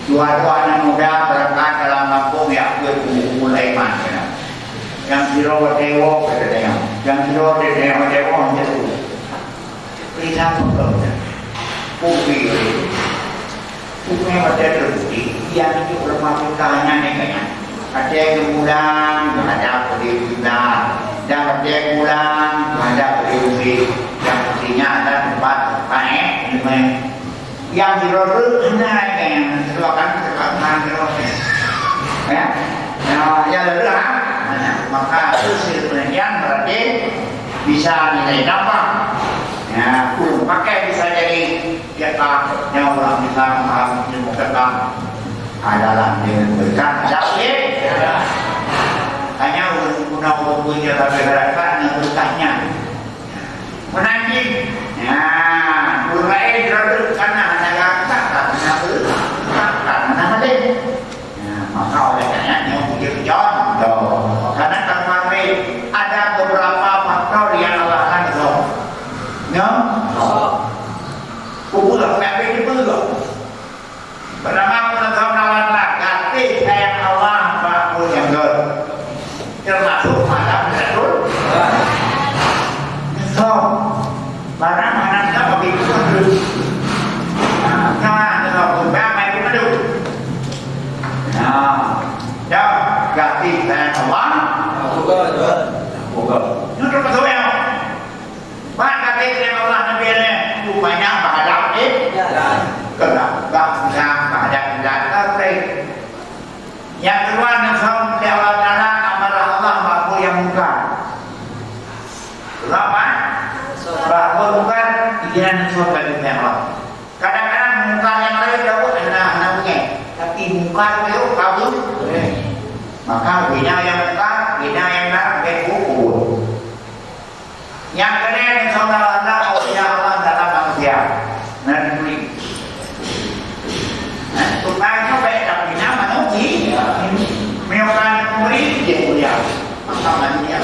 dua-dua anak muda berangkat dalam kampung ya mulai mana yang dirawat dewa yang dirawat dewa itu bisa bekerja publik punya pada terbukti yang itu bermaknanya kayaknya ada yang pulang ada perintah dan ada yang pulang ada perintah yang mestinya ada tempat yang dirorot hanya yang terlakan ya ya lelah maka hasil penelitian berarti bisa nilai dapat ya belum pakai bisa jadi kita yang orang bisa memahami ilmu tentang adalah dengan berkat jauh hanya undang bukunya tapi gerakan yang berkatnya menanti ya mulai dirorot karena maka oleh karena yang begitu jauh karena kemarin ada beberapa faktor yang alasan itu ya kubulah tapi itu juga pertama penegak lawan ganti sayang Allah Pak yang termasuk malam betul so barang anaknya begitu ganti saya Allah bukan itu betul ya Pak ganti saya Allah Nabi ini rupanya menghadap kenapa tak bisa menghadap tapi yang kedua nasab di Allah Ta'ala amarah Allah bahwa yang muka kenapa? Bahwa bukan izinan nasab bagi Allah kadang-kadang muka yang lain jauh anak-anaknya tapi muka itu kabur maka bina yang muka, bina yang nak berkukur. Yang kedua yang saudara Allah, Allah dalam manusia. Nanti, supaya baik dalam bina manusia, menyukai murid dia mulia. Maka manusia,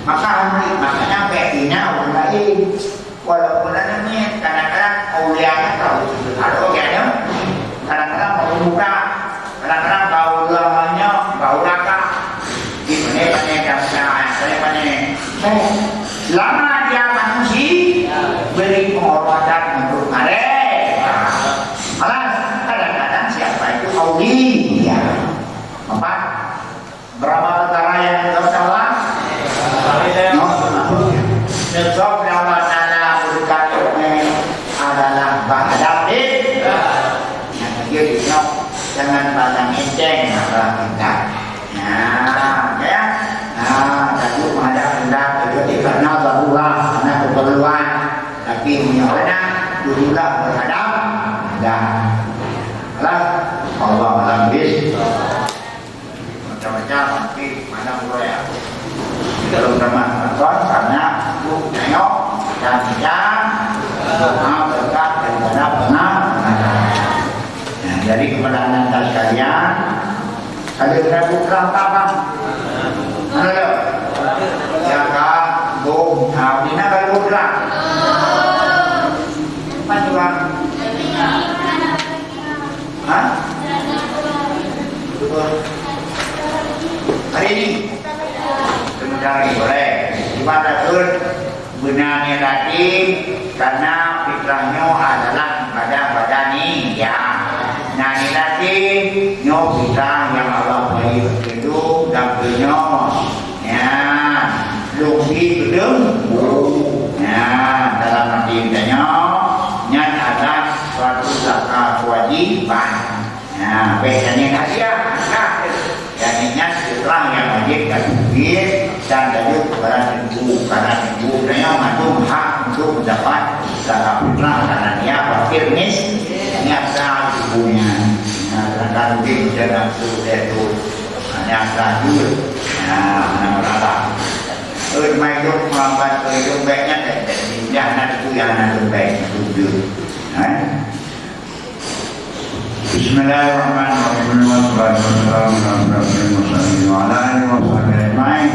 maka murid makanya baik bina orang lain. Walaupun namanya kadang-kadang mulianya tahu ada orangnya, kadang-kadang mau buka, kadang-kadang bau lamanya. Bau raka di mana-mana dan mana-mana lama dia manusia beri penghormatan untuk mereka malah kadang-kadang siapa itu aulia apa berapa perkara yang kita salah Nesok nama nana berikan adalah bahadap yang dia disok jangan pandang enteng masalah kita. Nah, ya. Nah, tadi menghadap hendak itu karena darurat, karena keperluan. Tapi punya dululah berhadap dan lah Allah alam bis. Macam-macam nanti mana mulai ya. Kalau sama karena lu tengok dan jam berkat daripada benar. Jadi kepada anda sekalian Ada putra apa? Ada. Yang kan, bom. Bina kalau putra. Mana bang? Hah? Hari ini. Sebenarnya boleh. Gimana pun benarnya tadi karena fitrahnya adalah badan ini ya. Nah ini tadi nyo fitrah yang Allah beri hidup dan dunia. Ya, luki gedung. Ya, dalam arti katanya nyat adalah suatu zakat kewajiban. Nah, bedanya hadiah. Nah, yang nyat fitrah yang wajib dan duit dan dari kepada ibu karena ibu dia mengandung hak untuk mendapat zakat fitrah karena dia fakir nyata ibunya. Nah, kadang-kadang mungkin jangan sudah itu nyata juga. Nah, nama-nama. Mai duk melambat duk baiknya tak jangan itu yang nak baik itu. Bismillahirrahmanirrahim. Wassalamualaikum warahmatullahi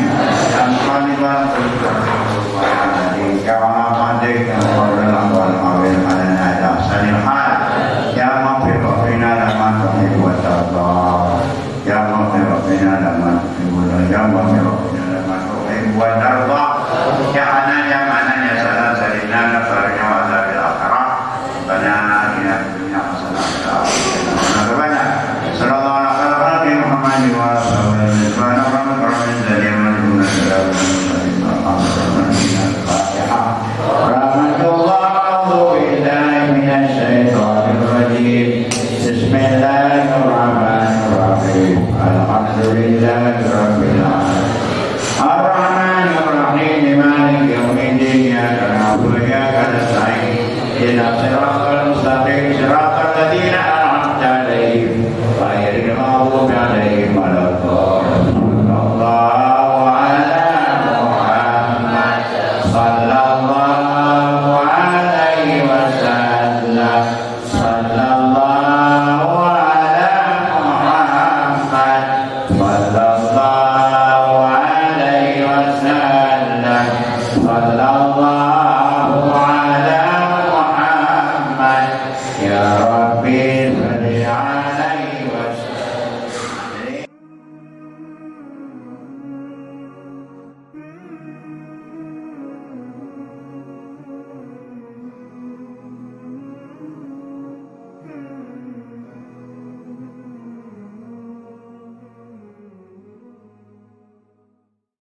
Bismillahirrahmanirrahim. Alhamdulillahirabbil